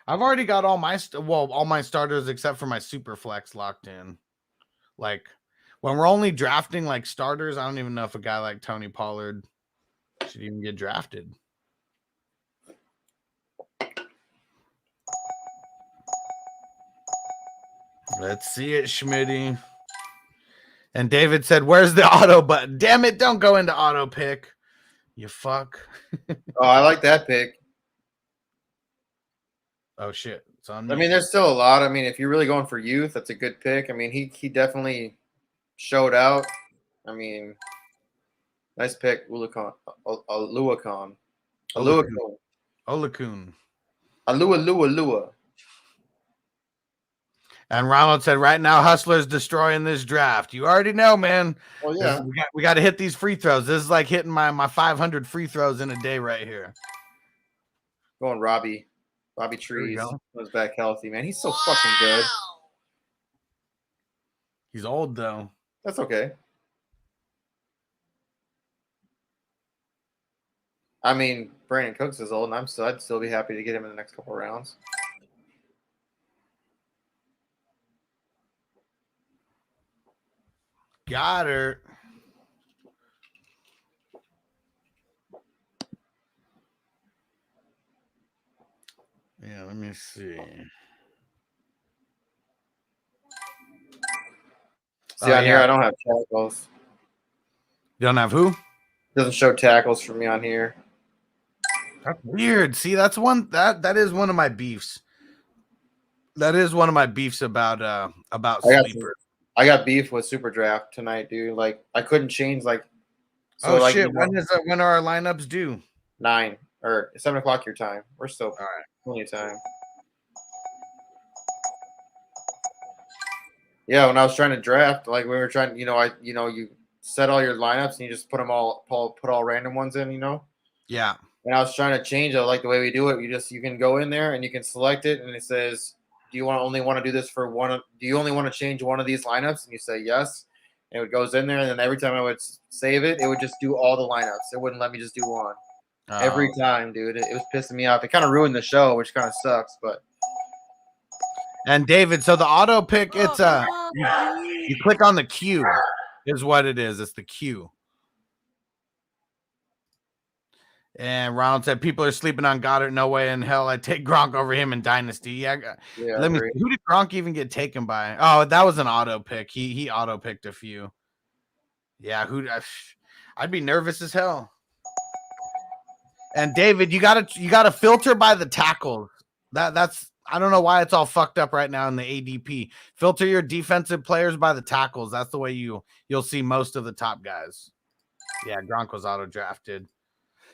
S2: I've already got all my all my starters except for my superflex locked in. Like when we're only drafting like starters, I don't even know if a guy like Tony Pollard should even get drafted. Let's see it, Schmitty. And David said, "Where's the auto button? Damn it, don't go into auto pick. You fuck."
S10: Oh, I like that pick.
S2: Oh shit. It's on
S10: I
S2: me.
S10: mean, there's still a lot. I mean, if you're really going for youth, that's a good pick. I mean, he definitely showed out. I mean, nice pick, Uluakon.
S2: Olakun.
S10: Alua.
S2: And Ronald said, right now, Hustler's destroying this draft. You already know, man.
S10: Oh, yeah.
S2: We got to hit these free throws. This is like hitting my 500 free throws in a day right here.
S10: Going Robbie Trees was back healthy, man. He's so fucking good.
S2: He's old, though.
S10: That's okay. I mean, Brandon Cooks is old, and I'd still be happy to get him in the next couple of rounds.
S2: Got her. Yeah, let me see.
S10: See, on here, I don't have tackles.
S2: You don't have who?
S10: Doesn't show tackles for me on here.
S2: That's weird. See, that's one that is one of my beefs. That is one of my beefs about sleepers.
S10: I got beef with Super Draft tonight, dude. Like I couldn't change so
S2: oh
S10: like
S2: shit!
S10: you know,
S2: When are our lineups due?
S10: 9 or 7 o'clock your time. We're still
S2: All right.
S10: plenty of time. Yeah, when I was trying to draft, like we were trying, you set all your lineups and you just put all random ones in,
S2: Yeah.
S10: And I was trying to change it, like the way we do it. You can go in there and you can select it, and it says, "Do you only want to do this for one? Do you only want to change one of these lineups?" And you say yes, and it goes in there, and then every time I would save it, it would just do all the lineups. It wouldn't let me just do one every time, dude. It was pissing me off. It kind of ruined the show, which kind of sucks, but.
S2: And David, so the auto pick, it's you click on the Q, is what it is. It's the Q. And Ronald said people are sleeping on Goddard. No way in hell I'd take Gronk over him in Dynasty. Yeah. Let me. Who did Gronk even get taken by? Oh, that was an auto pick. He auto picked a few. Yeah. I'd be nervous as hell. And David, you gotta filter by the tackles. That's. I don't know why it's all fucked up right now in the ADP. Filter your defensive players by the tackles. That's the way you'll see most of the top guys. Yeah, Gronk was auto drafted.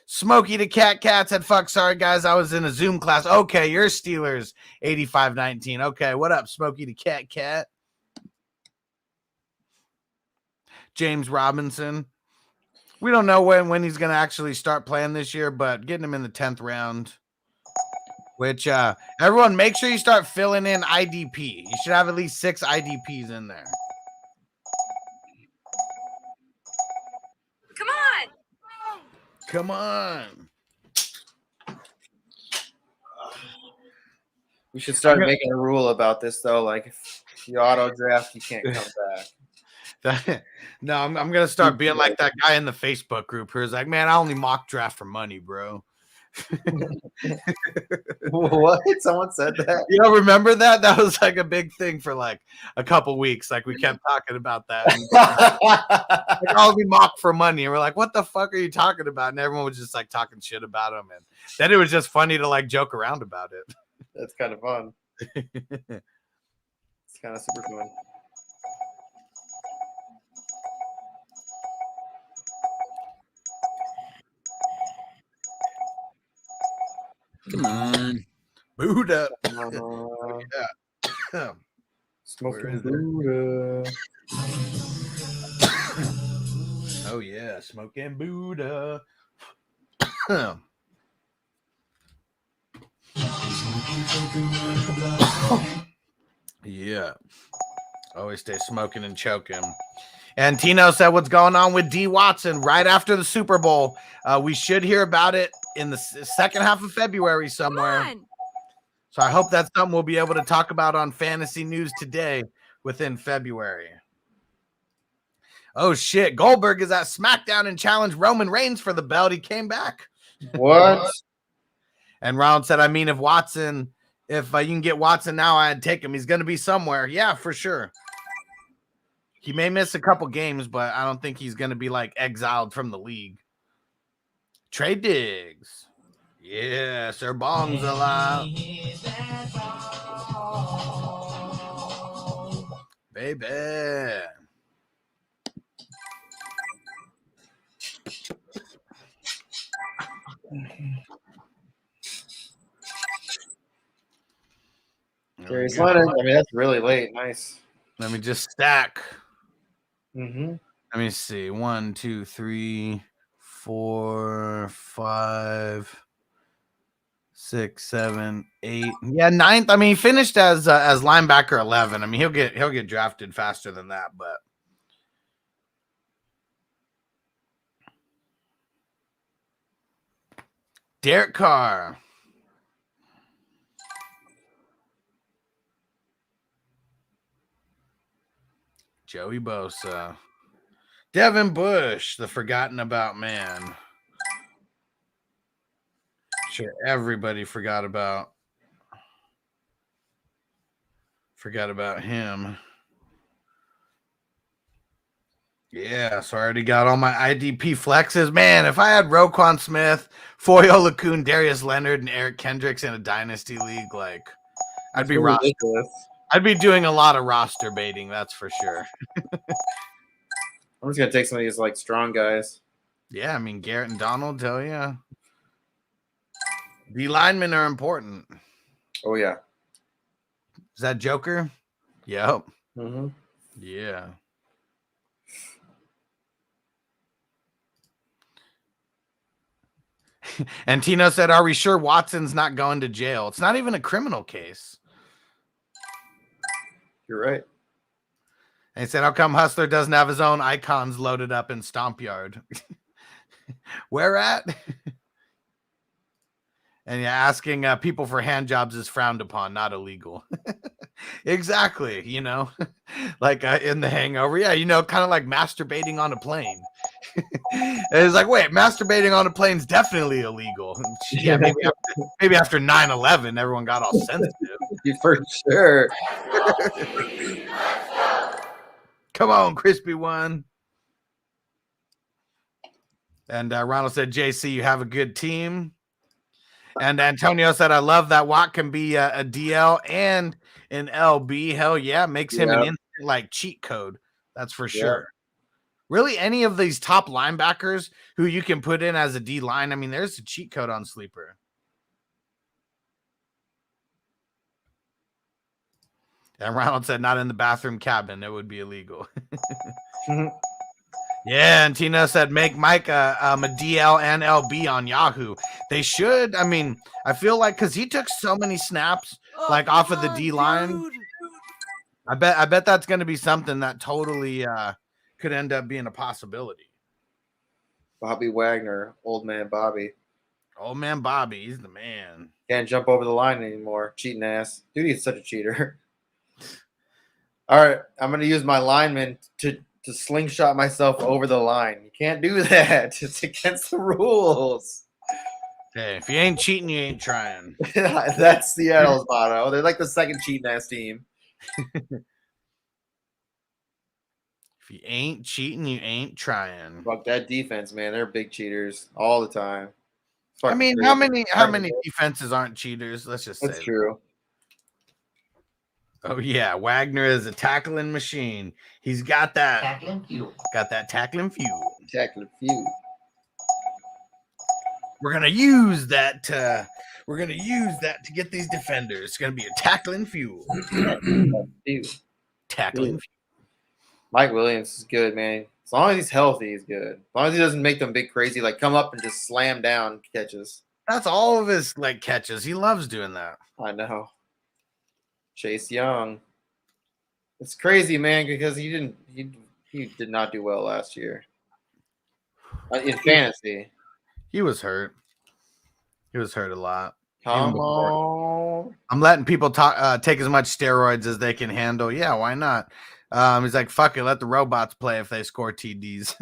S2: Smokey the Cat said, "Fuck, sorry guys, I was in a Zoom class." Okay, you're Steelers 85-19. Okay, what up, Smokey the Cat? James Robinson. We don't know when he's gonna actually start playing this year, but getting him in the 10th round. Which everyone, make sure you start filling in IDP. You should have at least 6 IDPs in there. Come on.
S10: We should start making a rule about this, though. Like, if you auto draft, you can't come back.
S2: No, I'm gonna start being like that guy in the Facebook group who's like, "Man, I only mock draft for money, bro."
S10: What? Someone said that?
S2: You know, remember that? That was like a big thing for like a couple weeks. Like we kept talking about that. Like, I'll be mocked for money. And we're like, what the fuck are you talking about? And everyone was just like talking shit about him. And then it was just funny to like joke around about it.
S10: That's kind of fun. It's kind of super fun.
S1: Come on.
S2: Buddha.
S10: Yeah. Smoking Buddha.
S2: Oh, yeah. Smoking Buddha. Yeah. Always stay smoking and choking. And Tino said, what's going on with D. Watson right after the Super Bowl? We should hear about it in the second half of February somewhere. So I hope that's something we'll be able to talk about on Fantasy News today within February. Oh, shit. Goldberg is at SmackDown and challenged Roman Reigns for the belt. He came back.
S10: What?
S2: And Ronald said, I mean, if you can get Watson now, I'd take him. He's going to be somewhere. Yeah, for sure. He may miss a couple games, but I don't think he's going to be like exiled from the league. Trey Diggs. Yeah, Sir Bong's alive. Baby.
S10: Darius Leonard. I mean, that's really late. Nice.
S2: Let me just stack.
S10: Mm-hmm.
S2: Let me see. 1, 2, 3, 4, 5, 6, 7, 8. Yeah, 9th. I mean, he finished as linebacker 11. I mean, he'll get drafted faster than that, but Derek Carr. Joey Bosa. Devin Bush, the forgotten about man. Sure, everybody forgot about him. Yeah, so I already got all my IDP flexes. Man, if I had Roquan Smith, Foyo LaCoon, Darius Leonard, and Eric Kendricks in a dynasty league, like I'd be I'd be doing a lot of roster baiting, that's for sure.
S10: I'm just gonna take some of these like strong guys.
S2: Yeah, I mean Garrett and Donald, hell yeah. The linemen are important.
S10: Oh yeah.
S2: Is that Joker? Yep.
S10: Mm-hmm.
S2: Yeah. And Tino said, "Are we sure Watson's not going to jail? It's not even a criminal case."
S10: You're right.
S2: And he said, "How come Hustler doesn't have his own icons loaded up in Stomp Yard?" Where at? And yeah, asking people for hand jobs is frowned upon, not illegal. Exactly. You know, like in The Hangover. Yeah, you know, kind of like masturbating on a plane. And it's like, wait, masturbating on a plane is definitely illegal. Yeah, maybe after 9/11, everyone got all sensitive.
S10: For sure.
S2: Come on, crispy one. And Ronald said, "JC, you have a good team." And Antonio said, "I love that Watt can be a DL and an LB. Hell yeah, makes him an instant like cheat code. That's for sure." Really, any of these top linebackers who you can put in as a D line, I mean, there's a cheat code on Sleeper. And Ronald said, "Not in the bathroom cabin. It would be illegal." Yeah, and Tina said, "Make Mike a DL and LB on Yahoo." They should. I mean, I feel like because he took so many snaps like off of the D line. I bet that's going to be something that totally could end up being a possibility.
S10: Bobby Wagner, old man Bobby.
S2: Old man Bobby, he's the man.
S10: Can't jump over the line anymore. Cheating ass. Dude, he's such a cheater. All right, I'm going to use my lineman to slingshot myself over the line. You can't do that. It's against the rules.
S2: Hey, if you ain't cheating, you ain't trying.
S10: That's Seattle's motto. They're like the second cheating ass team.
S2: If you ain't cheating, you ain't trying.
S10: Fuck that defense, man. They're big cheaters all the time.
S2: I mean, how many defenses aren't cheaters? Let's just say
S10: that's true.
S2: Oh yeah, Wagner is a tackling machine. He's got that
S11: tackling fuel.
S2: Got that tackling fuel.
S10: Tackling fuel.
S2: We're gonna use that to get these defenders. It's gonna be a tackling fuel. Tackling fuel.
S10: Mike Williams is good, man. As long as he's healthy, he's good. As long as he doesn't make them big crazy, like come up and just slam down catches.
S2: That's all of his like catches. He loves doing that.
S10: I know. Chase Young. It's crazy, man, because he did not do well last year. In fantasy.
S2: He was hurt. He was hurt a lot.
S10: Come on.
S2: I'm letting people take as much steroids as they can handle. Yeah, why not? He's like, fuck it, let the robots play if they score TDs.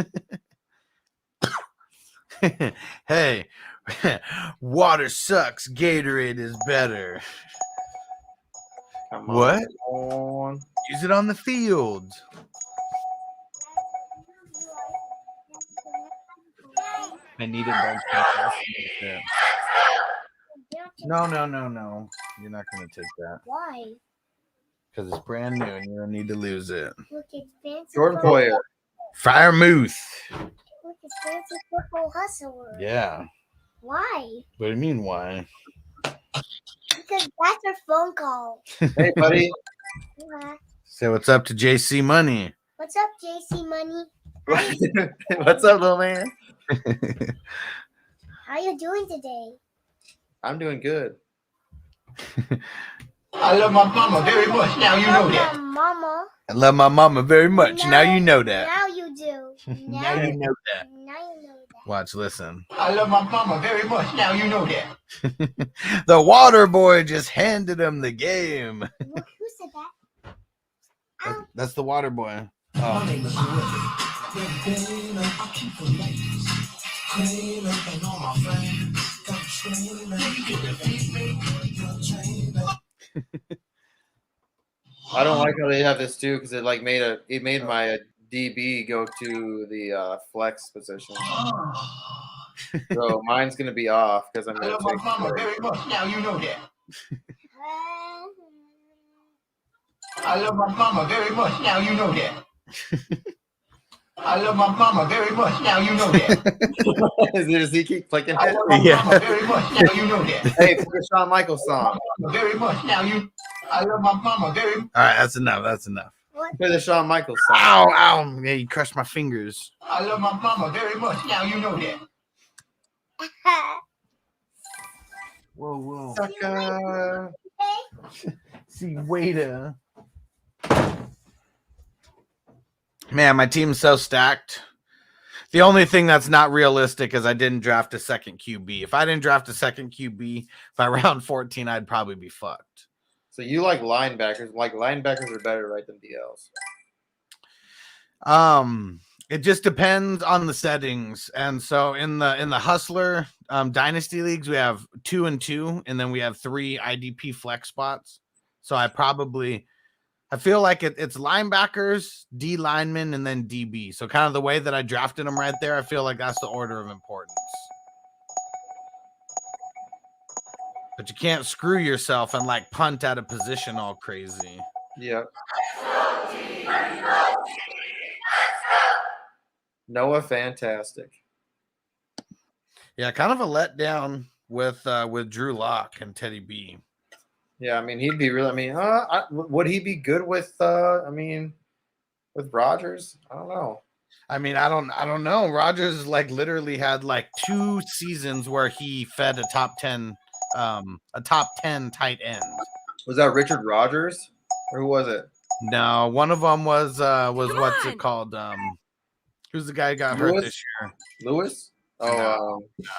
S2: Hey, water sucks. Gatorade is better.
S10: Come
S2: what?
S10: On.
S2: Use it on the field. I needed those. No. You're not going to take that.
S6: Why?
S2: Because it's brand new and you don't need to lose it.
S6: Look, it's fancy.
S10: Jordan Poyer.
S2: Firemuth.
S6: Look, it's fancy football hustler.
S2: Yeah.
S6: Why?
S2: What do you mean, why?
S6: Because that's our phone call.
S10: Hey, buddy.
S2: Say what's up to JC Money.
S6: What's up, JC Money?
S10: What's up, little man?
S6: How you doing today?
S10: I'm doing good.
S11: I love my mama very much. Now you know that.
S6: Mama.
S2: I love my mama very much. Now you know that.
S6: Now you do.
S2: Now you know that.
S6: Now you know that.
S2: Watch, listen.
S11: I love my mama very much. Now you know that.
S2: The water boy just handed him the game.
S6: Look, who said that?
S2: That's the water boy.
S11: My name is
S10: I don't like how they have this too because it like made my DB go to the flex position. So mine's gonna be off because I'm
S11: I
S10: gonna
S11: love my
S10: take.
S11: mama very much. Now you know that. I love my mama very much. Now you know that. I love my mama very much. Now you know that.
S10: Does he keep clicking
S11: I
S10: it?
S11: love my mama very much. Now you know that.
S10: Hey, for the Shawn Michaels song.
S11: Very much. Now you. I love my mama very.
S2: All right, that's enough. That's enough.
S10: For the Shawn Michaels song.
S2: Ow, ow. Yeah, you crushed my fingers.
S11: I love my mama very much. Now you know that.
S2: Whoa, whoa.
S10: Sucker.
S2: See, waiter. Man, my team's so stacked. The only thing that's not realistic is I didn't draft a second QB. If I didn't draft a second QB by round 14, I'd probably be fucked.
S10: So you like linebackers? Like linebackers are better, right, than DLs?
S2: It just depends on the settings. And so in the Hustler Dynasty leagues, we have 2 and 2, and then we have 3 IDP flex spots. So I feel like it's linebackers, D linemen, and then DB. So kind of the way that I drafted them right there, I feel like that's the order of importance. But you can't screw yourself and like punt out of position all crazy.
S10: Yep. Noah, fantastic.
S2: Yeah, kind of a letdown with Drew Lock and Teddy B.
S10: Yeah, I mean he'd be really. I mean, would he be good with? With Rodgers? I don't know.
S2: I mean, I don't know. Rodgers like literally had like 2 seasons where he fed a top 10 tight end.
S10: Was that Richard Rodgers or who was it?
S2: No, one of them was what's it called? Who's the guy who got hurt this year?
S10: Lewis? Oh,
S2: no.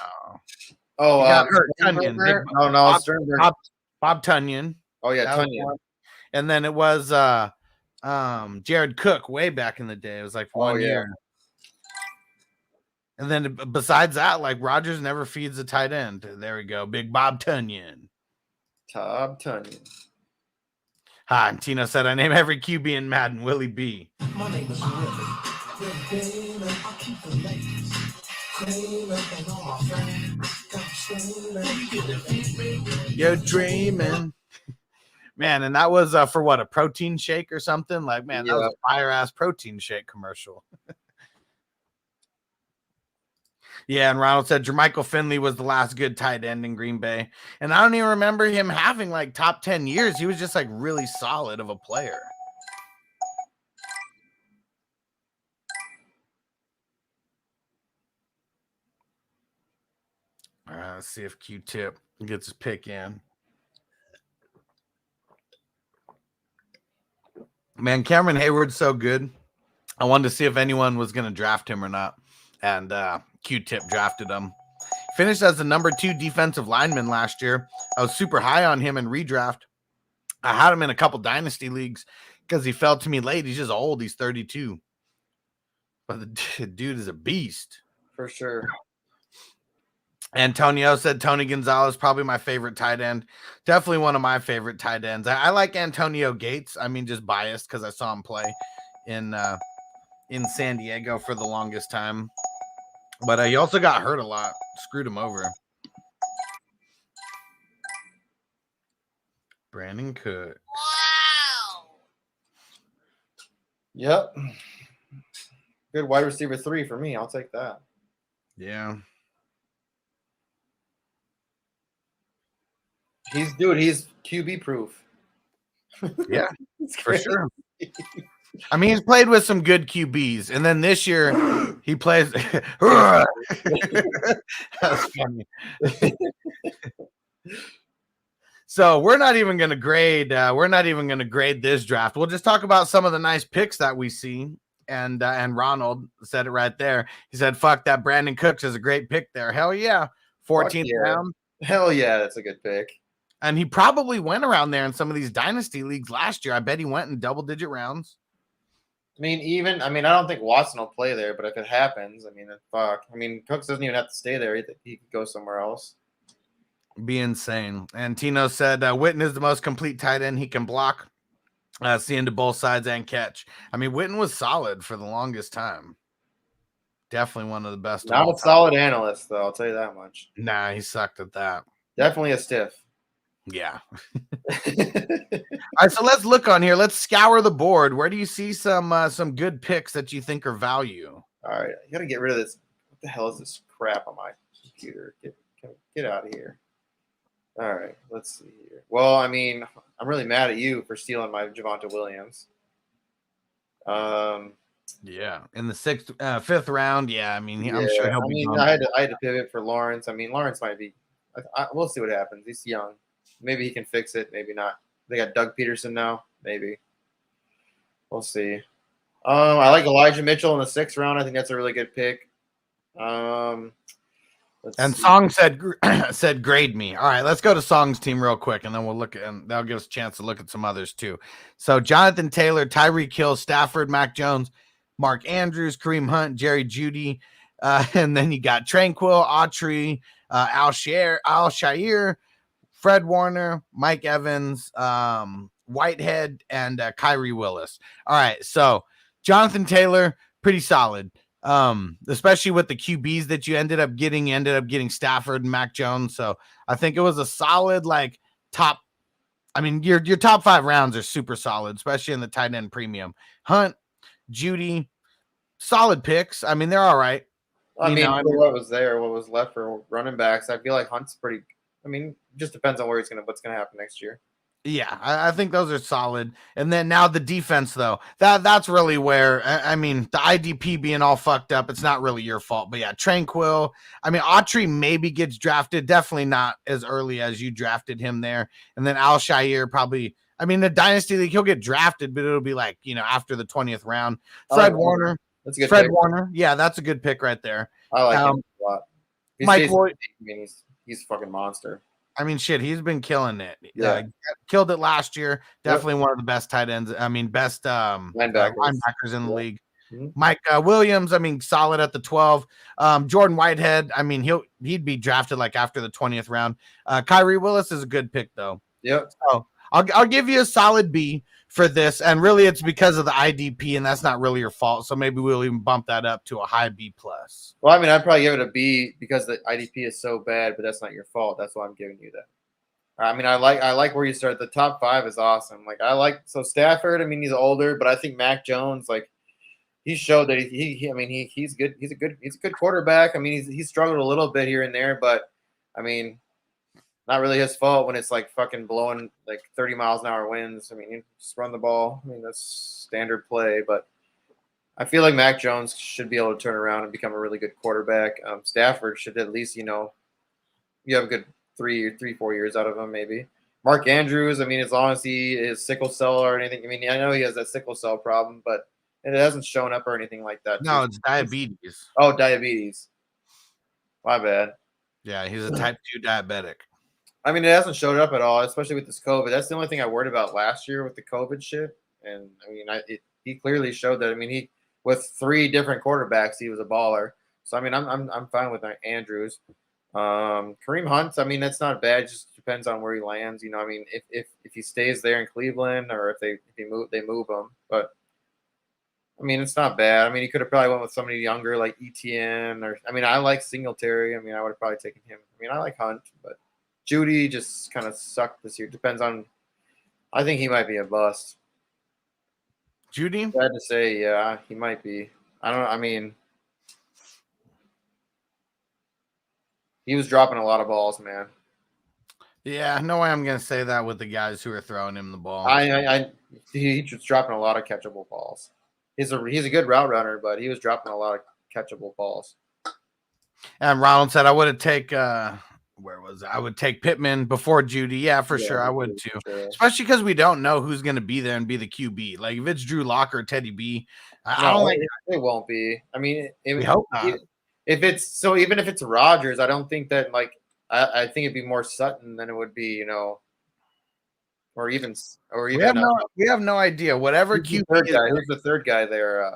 S10: Oh,
S2: He got hurt. Tunyon.
S10: Oh no, Sternberg.
S2: Bob Tunyon.
S10: Oh yeah, Tunyon.
S2: And then it was Jared Cook way back in the day. It was like 1 year. And then besides that, like Rodgers never feeds a tight end. There we go. Big Bob Tunyon.
S10: Bob Tunyon.
S2: Hi, and Tino said, I name every QB in Madden, Willie B.
S3: My name is Willie. I keep the ladies screaming and all my friends got screaming. You defeat me.
S2: You're dreaming. Man, and that was for what, a protein shake or something? Like, man, that was a fire-ass protein shake commercial. Yeah, and Ronald said Jermichael Finley was the last good tight end in Green Bay. And I don't even remember him having like top 10 years. He was just like really solid of a player. All right, let's see if Q-Tip gets his pick in. Man, Cameron Hayward's so good. I wanted to see if anyone was going to draft him or not. And Q-Tip drafted him. Finished as the number 2 defensive lineman last year. I was super high on him in redraft. I had him in a couple dynasty leagues because he fell to me late. He's just old. He's 32. But the dude is a beast.
S10: For sure.
S2: Antonio said Tony Gonzalez, probably my favorite tight end. Definitely one of my favorite tight ends. I like Antonio Gates. I mean, just biased because I saw him play in San Diego for the longest time. But he also got hurt a lot. Screwed him over. Brandon Cook.
S10: Wow. Yep. Good wide receiver 3 for me. I'll take that.
S2: Yeah.
S10: He's QB proof.
S2: Yeah, for sure. I mean, he's played with some good QBs, and then this year he plays. That's funny. So we're not even going to grade. We're not even going to grade this draft. We'll just talk about some of the nice picks that we see. And Ronald said it right there. He said, "Fuck that, Brandon Cooks is a great pick there. Hell yeah, 14th round.
S10: Hell yeah, that's a good pick."
S2: And he probably went around there in some of these dynasty leagues last year. I bet he went in double-digit rounds.
S10: I mean, I don't think Watson will play there, but if it happens, fuck. I mean, Cooks doesn't even have to stay there. He could go somewhere else.
S2: Be insane. And Tino said, Witten is the most complete tight end. He can block. seeing to both sides and catch. I mean, Witten was solid for the longest time. Definitely one of the best.
S10: Not a solid analyst, though. I'll tell you that much.
S2: Nah, he sucked at that.
S10: Definitely a stiff.
S2: Yeah. All right, so let's look on here. Let's scour the board. Where do you see some good picks that you think are value?
S10: All right, you got to get rid of this. What the hell is this crap on my computer? Get out of here. All right, let's see here. Well, I mean, I'm really mad at you for stealing my Javonte Williams.
S2: Yeah, in the fifth round. Yeah, I mean, I'm sure he'll be.
S10: I had to pivot for Lawrence. I mean, Lawrence might be. We'll see what happens. He's young. Maybe he can fix it. Maybe not. They got Doug Peterson now. Maybe. We'll see. I like Elijah Mitchell in the 6th round. I think that's a really good pick.
S2: And Song said grade me. All right, let's go to Song's team real quick, and then we'll look at, and that'll give us a chance to look at some others too. So Jonathan Taylor, Tyreek Hill, Stafford, Mac Jones, Mark Andrews, Kareem Hunt, Jerry Jeudy, and then you got Tranquil, Autry, Al Shair, Fred Warner, Mike Evans, Whitehead, and Kyrie Willis. All right, so Jonathan Taylor, pretty solid. Especially with the QBs that you ended up getting. You ended up getting Stafford and Mac Jones. So I think it was a solid, like, top. I mean, your top 5 rounds are super solid, especially in the tight end premium. Hunt, Jeudy, solid picks. I mean, they're all right.
S10: What was left for running backs, I feel like Hunt's pretty. I mean, just depends on what's going to happen next year.
S2: Yeah, I think those are solid. And then now the defense, though, that's really where, I mean, the IDP being all fucked up, it's not really your fault. But yeah, Tranquil. I mean, Autry maybe gets drafted. Definitely not as early as you drafted him there. And then Al Shair probably, I mean, the Dynasty League, he'll get drafted, but it'll be like, after the 20th round. Fred Warner.
S10: That's a good
S2: Fred
S10: pick.
S2: Warner. Yeah, that's a good pick right there.
S10: I like him a lot.
S2: Mike Lloyd.
S10: I mean, he's a fucking monster.
S2: I mean, shit, he's been killing it.
S10: Yeah.
S2: Killed it last year. Definitely one of the best tight ends. I mean, best linebackers in the league. Mm-hmm. Mike Williams, I mean, solid at the 12. Jordan Whitehead, I mean, he'd be drafted like after the 20th round. Kyrie Willis is a good pick, though.
S10: Yep.
S2: So I'll give you a solid B for this. And really, it's because of the IDP, and that's not really your fault. So maybe we'll even bump that up to a high B+.
S10: Well, I mean, I'd probably give it a B because the IDP is so bad, but that's not your fault. That's why I'm giving you that. I mean, I like where you start. The top 5 is awesome. Like, so Stafford, I mean, he's older, but I think Mac Jones, like, he showed that he's good. He's a good quarterback. I mean, he's struggled a little bit here and there, but I mean, not really his fault when it's like fucking blowing like 30 miles an hour winds. I mean, you just run the ball. I mean, that's standard play, but I feel like Mac Jones should be able to turn around and become a really good quarterback. Stafford should at least, you have a good 3-4 years out of him, maybe. Mark Andrews, I mean, as long as he is sickle cell or anything, I mean, I know he has that sickle cell problem, but it hasn't shown up or anything like that.
S2: No, it's diabetes.
S10: Oh, diabetes. My bad.
S2: Yeah, he's a type 2 diabetic.
S10: I mean, it hasn't showed up at all, especially with this COVID. That's the only thing I worried about last year with the COVID shit. And I mean, he clearly showed that. I mean, he with 3 different quarterbacks, he was a baller. So I mean, I'm fine with Andrews. Kareem Hunt, I mean, that's not bad. It just depends on where he lands. I mean, if he stays there in Cleveland or if they move him. But I mean, it's not bad. I mean, he could have probably went with somebody younger like ETN or I mean, I like Singletary. I mean, I would have probably taken him. I mean, I like Hunt, but Jeudy just kind of sucked this year. Depends on. I think he might be a bust.
S2: Jeudy?
S10: Sad to say, yeah, he might be. I don't know. I mean, he was dropping a lot of balls, man.
S2: Yeah, no way I'm going to say that with the guys who are throwing him the ball.
S10: He's dropping a lot of catchable balls. He's a good route runner, but he was dropping a lot of catchable balls.
S2: And Ronald said I would take I would take Pittman before Jeudy. Yeah, for sure. I would too. Sure. Especially because we don't know who's going to be there and be the QB. Like if it's Drew Lock or Teddy B, I don't like
S10: it. Won't be. I mean,
S2: we hope not.
S10: Even if it's Rodgers, I don't think that I think it'd be more Sutton than it would be, or even
S2: we have no idea. Whatever QB
S10: who's the third guy there?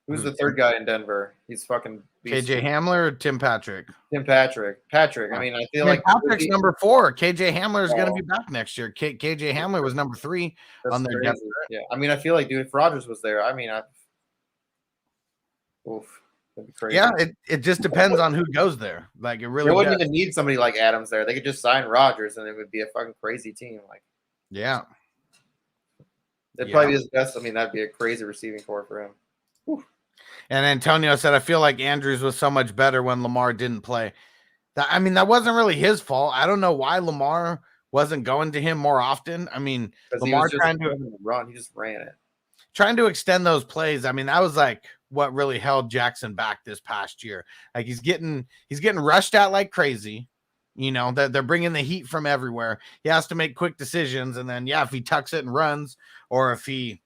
S10: Who's the third guy in Denver? He's fucking beastly.
S2: KJ Hamler or Tim Patrick?
S10: Tim Patrick. Patrick. I mean, I feel like
S2: Patrick's number 4. KJ Hamler is going to
S10: Oh.
S2: be back next year. KJ Hamler was number 3
S10: That's
S2: on their
S10: crazy.
S2: depth.
S10: Yeah, I mean, I feel like, dude, if Rodgers was there, I mean, oof, that'd be crazy.
S2: Yeah, it just depends on who goes there. Like it really
S10: They wouldn't
S2: does.
S10: even need somebody like Adams there. They could just sign Rodgers, and it would be a fucking crazy team. Like,
S2: Yeah.
S10: it'd
S2: Yeah.
S10: probably be his best. I mean, that'd be a crazy receiving core for him.
S2: And Antonio said, I feel like Andrews was so much better when Lamar didn't play. I mean, that wasn't really his fault. I don't know why Lamar wasn't going to him more often. I mean, Lamar trying to
S10: run, he just ran it.
S2: Trying to extend those plays. I mean, that was like what really held Jackson back this past year. Like he's getting rushed at like crazy. You know, that they're bringing the heat from everywhere. He has to make quick decisions. And then, yeah, if he tucks it and runs, or if he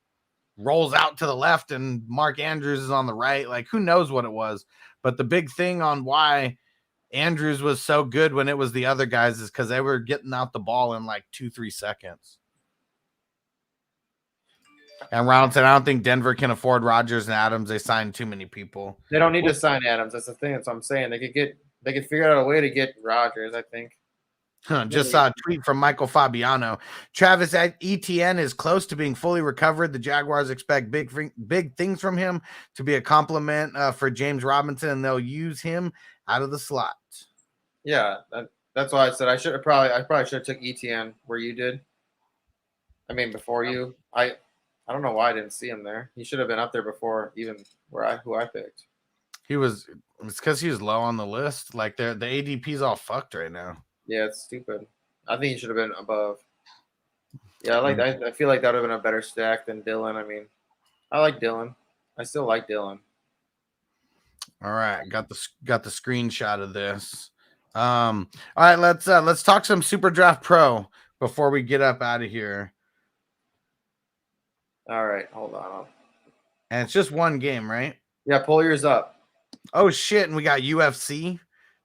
S2: rolls out to the left and Mark Andrews is on the right, like who knows what it was. But the big thing on why Andrews was so good when it was the other guys is because they were getting out the ball in like 2-3 seconds. And Ronald said, I don't think Denver can afford Rodgers and Adams. They signed too many people.
S10: They don't need to sign Adams. That's the thing. That's what I'm saying. They could figure out a way to get Rodgers, I think.
S2: Just saw a tweet from Michael Fabiano. Travis Etienne is close to being fully recovered. The Jaguars expect big things from him to be a compliment for James Robinson, and they'll use him out of the slot.
S10: Yeah, that's why I said I probably should have took Etienne where you did. I mean, before you. I don't know why I didn't see him there. He should have been up there before even who I picked.
S2: It's because he was low on the list. Like the ADP's all fucked right now.
S10: Yeah, it's stupid. I think he should have been above. Yeah, I feel like that would have been a better stack than Dylan. I mean, I like Dylan. I still like Dylan.
S2: All right, got the screenshot of this. All right, let's talk some Super Draft Pro before we get up out of here.
S10: All right, hold on.
S2: And it's just one game, right?
S10: Yeah, pull yours up.
S2: Oh shit, and we got UFC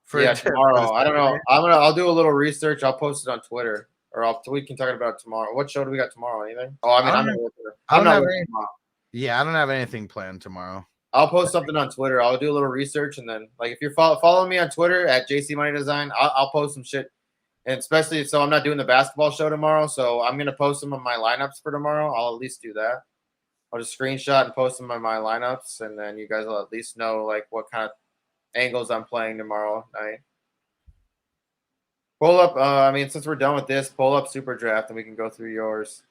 S2: for
S10: tomorrow. I don't know. I'll do a little research. I'll post it on Twitter, or we can talk about it tomorrow. What show do we got tomorrow? Anything? Oh, I mean, I'm not working tomorrow.
S2: Yeah, I don't have anything planned tomorrow.
S10: I'll post something on Twitter. I'll do a little research, and then like if you're following me on Twitter at JC Money Design, I'll post some shit. And especially so I'm not doing the basketball show tomorrow, so I'm gonna post some of my lineups for tomorrow. I'll at least do that. I'll just screenshot and post some of my lineups, and then you guys will at least know like what kind of angles I'm playing tomorrow night. Pull up. I mean, since we're done with this, pull up Super Draft, and we can go through yours.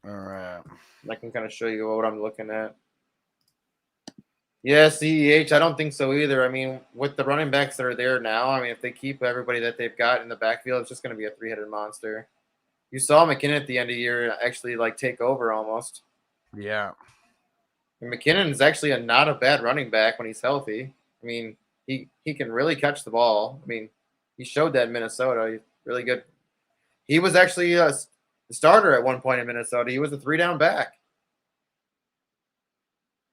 S2: All right.
S10: I can kind of show you what I'm looking at. Yeah, CEH, I don't think so either. I mean, with the running backs that are there now, I mean, if they keep everybody that they've got in the backfield, it's just going to be a three-headed monster. You saw McKinnon at the end of the year actually like take over almost.
S2: Yeah.
S10: And McKinnon is actually not a bad running back when he's healthy. I mean, he can really catch the ball. I mean, he showed that in Minnesota. He's really good. He was actually a starter at one point in Minnesota. He was a 3-down back.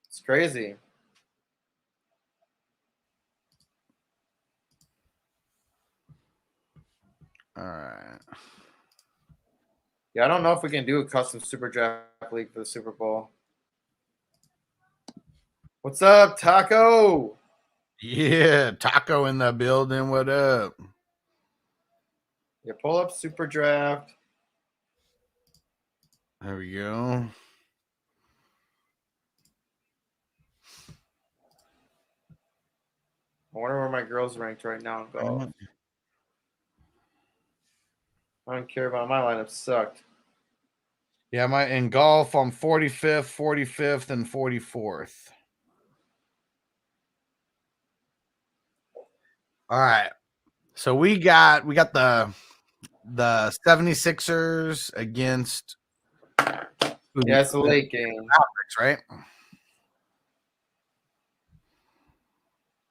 S10: It's crazy.
S2: All right.
S10: Yeah, I don't know if we can do a custom Super Draft League for the Super Bowl. What's up, Taco?
S2: Yeah, Taco in the building. What up?
S10: Yeah, pull up Super Draft.
S2: There we go.
S10: I wonder where my girls ranked right now in golf. I don't care about my lineup. Sucked.
S2: Yeah, in golf, I'm 45th, 45th, and 44th. All right. So we got the 76ers against
S10: Yeah, it's a late game.
S2: Mavericks, right?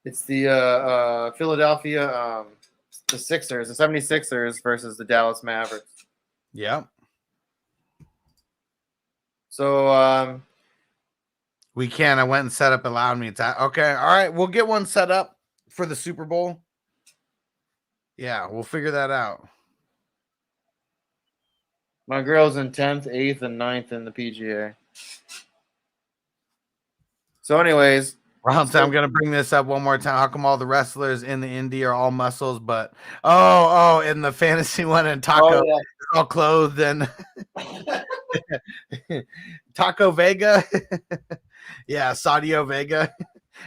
S10: It's the Philadelphia the Sixers, the 76ers versus the Dallas Mavericks.
S2: Yep.
S10: So
S2: we can. I went and set up allowed me to. Okay. All right. We'll get one set up for the Super Bowl. Yeah, we'll figure that out.
S10: My girl's in 10th, 8th, and 9th in the PGA. So, anyways,
S2: Ronald, I'm gonna bring this up one more time. How come all the wrestlers in the indie are all muscles, but in the fantasy one and Taco is all clothed and Taco Vega, yeah, Saudio Vega.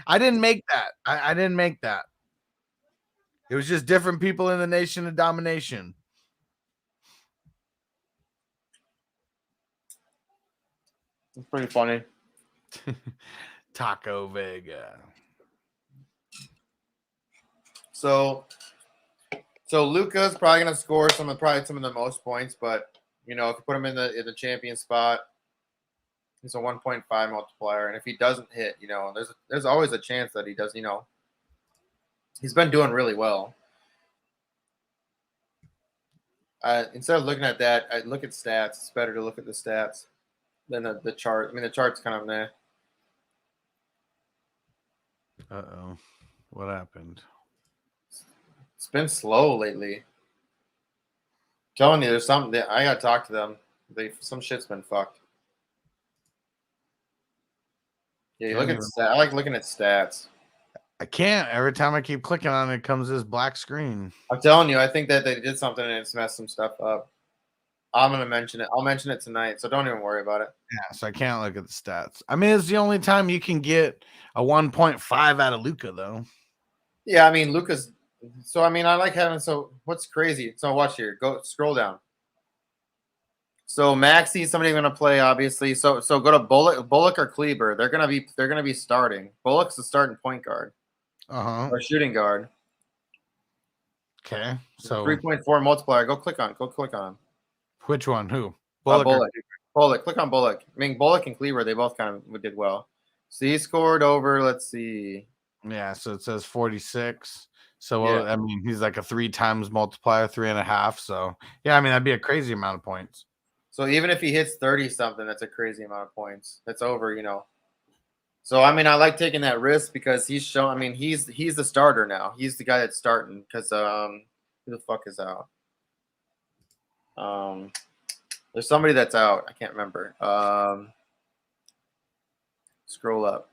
S2: I didn't make that. I didn't make that. It was just different people in the Nation of Domination.
S10: It's pretty funny.
S2: Taco Vega.
S10: So Luka's probably gonna score some of the most points, but you know, if you put him in the champion spot, he's a 1.5 multiplier, and if he doesn't hit, you know, there's always a chance that he does. You know, he's been doing really well. Instead of looking at that, I look at stats. It's better to look at the stats than the chart. I mean, the chart's kind of meh.
S2: Uh-oh. What happened?
S10: It's been slow lately. I'm telling you, there's something that I gotta talk to them. Some shit's been fucked. Yeah, you look at stats. I like looking at stats.
S2: I can't. Every time I keep clicking on it, it comes this black screen.
S10: I'm telling you, I think that they did something and it's messed some stuff up. I'm gonna mention it. I'll mention it tonight, so don't even worry about it.
S2: Yeah, so I can't look at the stats. I mean, it's the only time you can get a 1.5 out of Luka, though.
S10: Yeah, I mean, Luka's. So I mean, I like having. So what's crazy? So watch here. Go scroll down. So Maxey, somebody gonna play, obviously. So go to Bullock or Kleber. They're gonna be starting. Bullock's the starting point guard. Or shooting guard.
S2: Okay. So
S10: 3.4 multiplier. Go click on him.
S2: Which one? Who?
S10: Bullock. Bullock. Click on Bullock. I mean, Bullock and Kleber, they both kind of did well. So he scored over, let's see.
S2: Yeah, so it says 46. So, yeah. I mean, he's like a 3 times multiplier, 3.5. So, yeah, I mean, that'd be a crazy amount of points.
S10: So even if he hits 30-something, that's a crazy amount of points. That's over, you know. So, I mean, I like taking that risk because he's shown, I mean, he's the starter now. He's the guy that's starting because who the fuck is out? There's somebody that's out. I can't remember. Scroll up.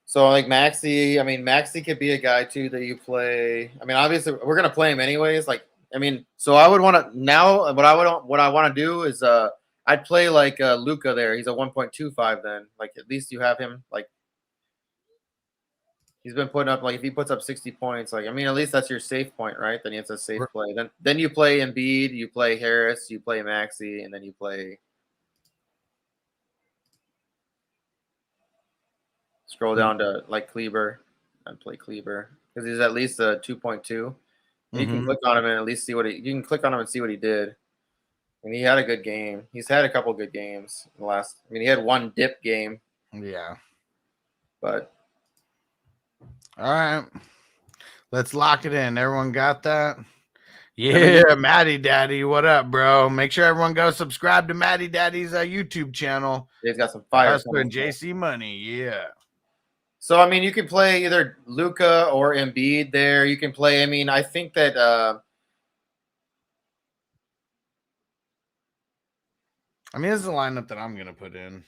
S10: So like Maxey, I mean, Maxey could be a guy too that you play. I mean, obviously we're gonna play him anyways. Like, I mean, so I would want to now. What I want to do is I'd play like Luka there. He's a 1.25 then. Like at least you have him. Like he's been putting up, like if he puts up 60 points, like I mean at least that's your safe point, right? Then it's a safe play. Then you play Embiid, you play Harris, you play Maxey, and then you play. Scroll down to like Kleber and play Kleber because he's at least a 2.2. You can click on him and at least see what you can click on him and see what he did. And he had a good game. He's had a couple good games in the last. I mean, he had one dip game.
S2: Yeah.
S10: But
S2: all right, let's lock it in. Everyone got that? Yeah, Matty Daddy, what up, bro? Make sure everyone go subscribe to Matty Daddy's YouTube channel.
S10: He's got some fire.
S2: And JC Money, yeah.
S10: So I mean, you can play either Luka or Embiid there. You can play. I mean, I think that.
S2: I mean, this is the lineup that I'm gonna put in.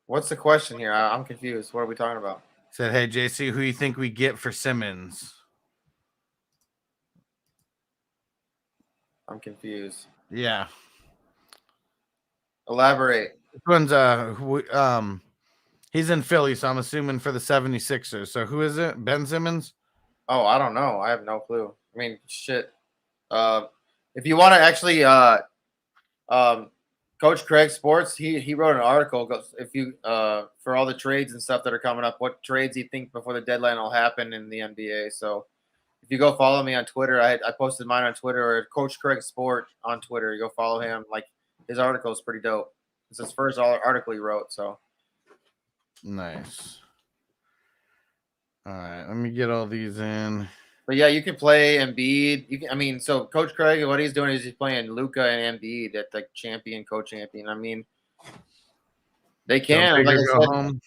S10: What's the question here? I'm confused. What are we talking about?
S2: Said, hey JC, who you think we get for Simmons?
S10: I'm confused.
S2: Yeah.
S10: Elaborate.
S2: This one's he's in Philly, so I'm assuming for the 76ers. So who is it? Ben Simmons?
S10: Oh, I don't know. I have no clue. I mean, shit. If you want to actually Coach Craig Sports, he wrote an article if you for all the trades and stuff that are coming up, what trades you think before the deadline will happen in the NBA. So if you go follow me on Twitter, I posted mine on Twitter, or Coach Craig Sport on Twitter. You go follow him. Like his article is pretty dope. It's his first article he wrote. So
S2: nice. All right, let me get all these in.
S10: But yeah, you can play Embiid. So Coach Craig, what he's doing is he's playing Luka and Embiid at the champion, co-champion. I mean, they can. Like I said,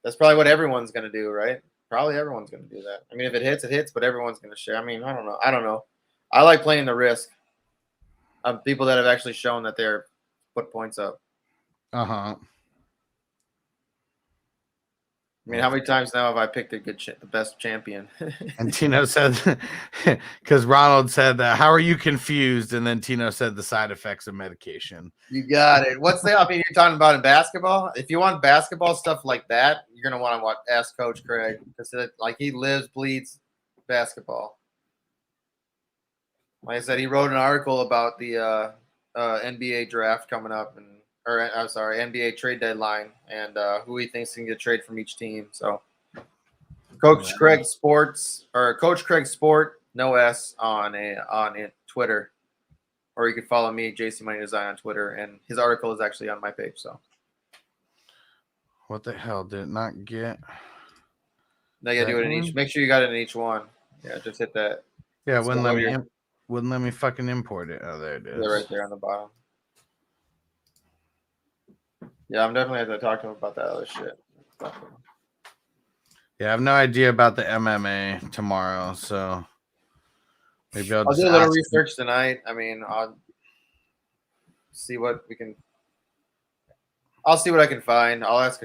S10: That's probably what everyone's gonna do, right? Probably everyone's gonna do that. I mean, if it hits, it hits, but everyone's gonna share. I mean, I don't know. I like playing the risk. People that have actually shown that they're put points up.
S2: Uh-huh.
S10: I mean, how many times now have I picked the best champion?
S2: And Tino said, because Ronald said, how are you confused? And then Tino said the side effects of medication.
S10: You got it. What's the opinion you're talking about in basketball? If you want basketball stuff like that, you're going to want to ask Coach Craig. Because he lives, bleeds basketball. Like I said, he wrote an article about the NBA draft coming up, NBA trade deadline, and who he thinks can get traded from each team. So, Coach Craig Sport, no S on Twitter, or you can follow me, JC Money Design, on Twitter, and his article is actually on my page. So,
S2: what the hell did it not get?
S10: Now you gotta do it in each. Make sure you got it in each one. Yeah, just hit that.
S2: Yeah, wouldn't let me fucking import it. Oh, there it is.
S10: They're right there on the bottom. Yeah, I'm definitely going to talk to him about that other shit.
S2: Yeah, I have no idea about the MMA tomorrow, so maybe I'll
S10: do a little research tonight. I mean, I'll see what we can. I'll see what I can find. I'll ask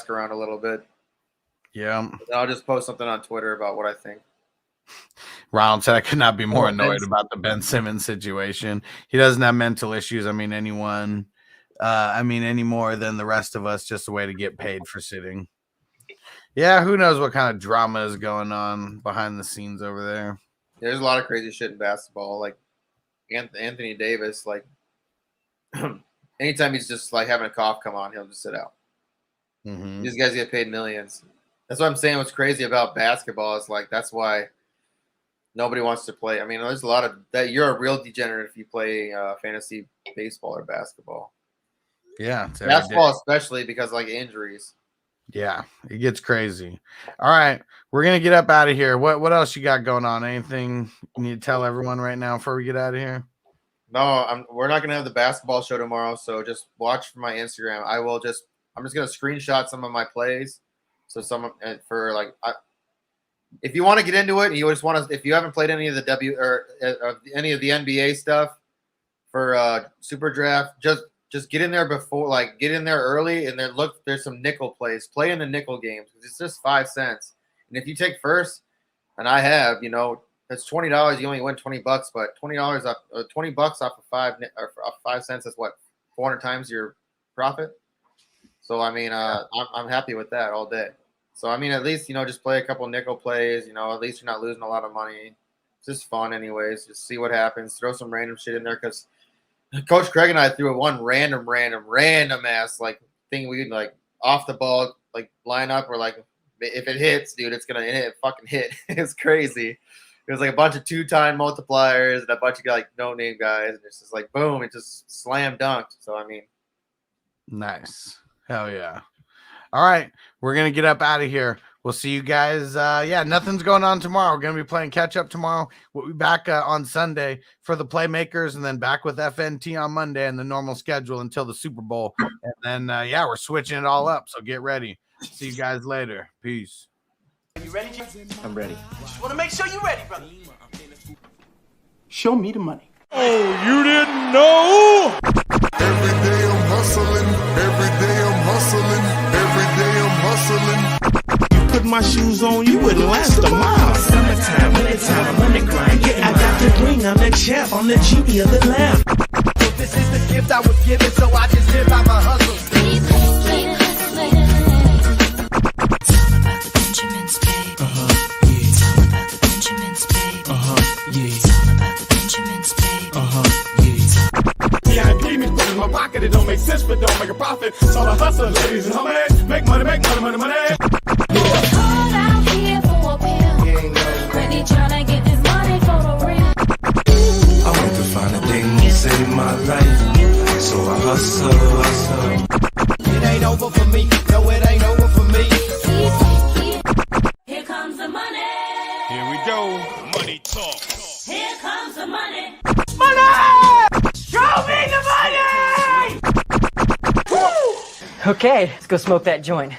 S10: around a little bit.
S2: Yeah.
S10: And I'll just post something on Twitter about what I think.
S2: Ronald said I could not be more annoyed about the Ben Simmons situation. He doesn't have mental issues. I mean, any more than the rest of us, just a way to get paid for sitting. Yeah, who knows what kind of drama is going on behind the scenes over there.
S10: There's a lot of crazy shit in basketball. Like Anthony Davis, like anytime he's just like having a cough come on, he'll just sit out.
S2: Mm-hmm.
S10: These guys get paid millions. That's what I'm saying. What's crazy about basketball is like that's why nobody wants to play. I mean, there's a lot of that. You're a real degenerate if you play fantasy baseball or basketball.
S2: Yeah,
S10: basketball especially because like injuries.
S2: Yeah, it gets crazy. All right, we're gonna get up out of here. What else you got going on? Anything you need to tell everyone right now before we get out of here?
S10: No, we're not gonna have the basketball show tomorrow, so just watch for my Instagram. I'm just gonna screenshot some of my plays. So if you want to get into it and you just want to, if you haven't played any of the any of the NBA stuff for Super Draft, just get in there get in there early, and there's some nickel plays. Play in the nickel games because it's just 5 cents. And if you take first, and I have, that's $20. You only win $20, but $20 off $20 off of 5 cents. That's what 400 times your profit. So I mean, I'm happy with that all day. So I mean, at least just play a couple nickel plays. At least you're not losing a lot of money. It's just fun, anyways. Just see what happens. Throw some random shit in there because Coach Craig and I threw a one random ass like thing we like off the ball like line up. We're like, if it hits, dude, it's gonna fucking hit. It's crazy. It was like a bunch of 2-time multipliers and a bunch of like no name guys, and it's just like boom, it just slam dunked. So I mean,
S2: nice. Hell yeah. All right. We're going to get up out of here. We'll see you guys. Nothing's going on tomorrow. We're going to be playing catch up tomorrow. We'll be back on Sunday for the Playmakers and then back with FNT on Monday and the normal schedule until the Super Bowl. And then, we're switching it all up. So get ready. See you guys later. Peace.
S5: Are you ready, Jim?
S3: I'm ready.
S5: Just want to make sure you're ready, brother. Show me the money.
S7: Oh, you didn't know?
S4: Every day I'm hustling. Every day I'm hustling. Every day I'm hustling.
S5: You put my shoes on, you wouldn't last a mile. Summertime, wintertime, I'm on the grind. Yeah, I got the ring, I'm the champ, I'm the genie of the lamp. This is the gift I was given, so I just live by my hustle.
S7: My pocket, it don't make sense, but don't make a profit. It's all a hustle, ladies and homies. Make money, money.
S6: Call out here for a pill. Really tryna get this money for the real.
S8: I want to find the things in my life, so I hustle.
S5: It ain't over for me. No, it ain't over for me.
S6: Here comes the money.
S7: Here we go. Money talk.
S6: Here comes the money.
S5: Money! Show me the money!
S9: Okay, let's go smoke that joint.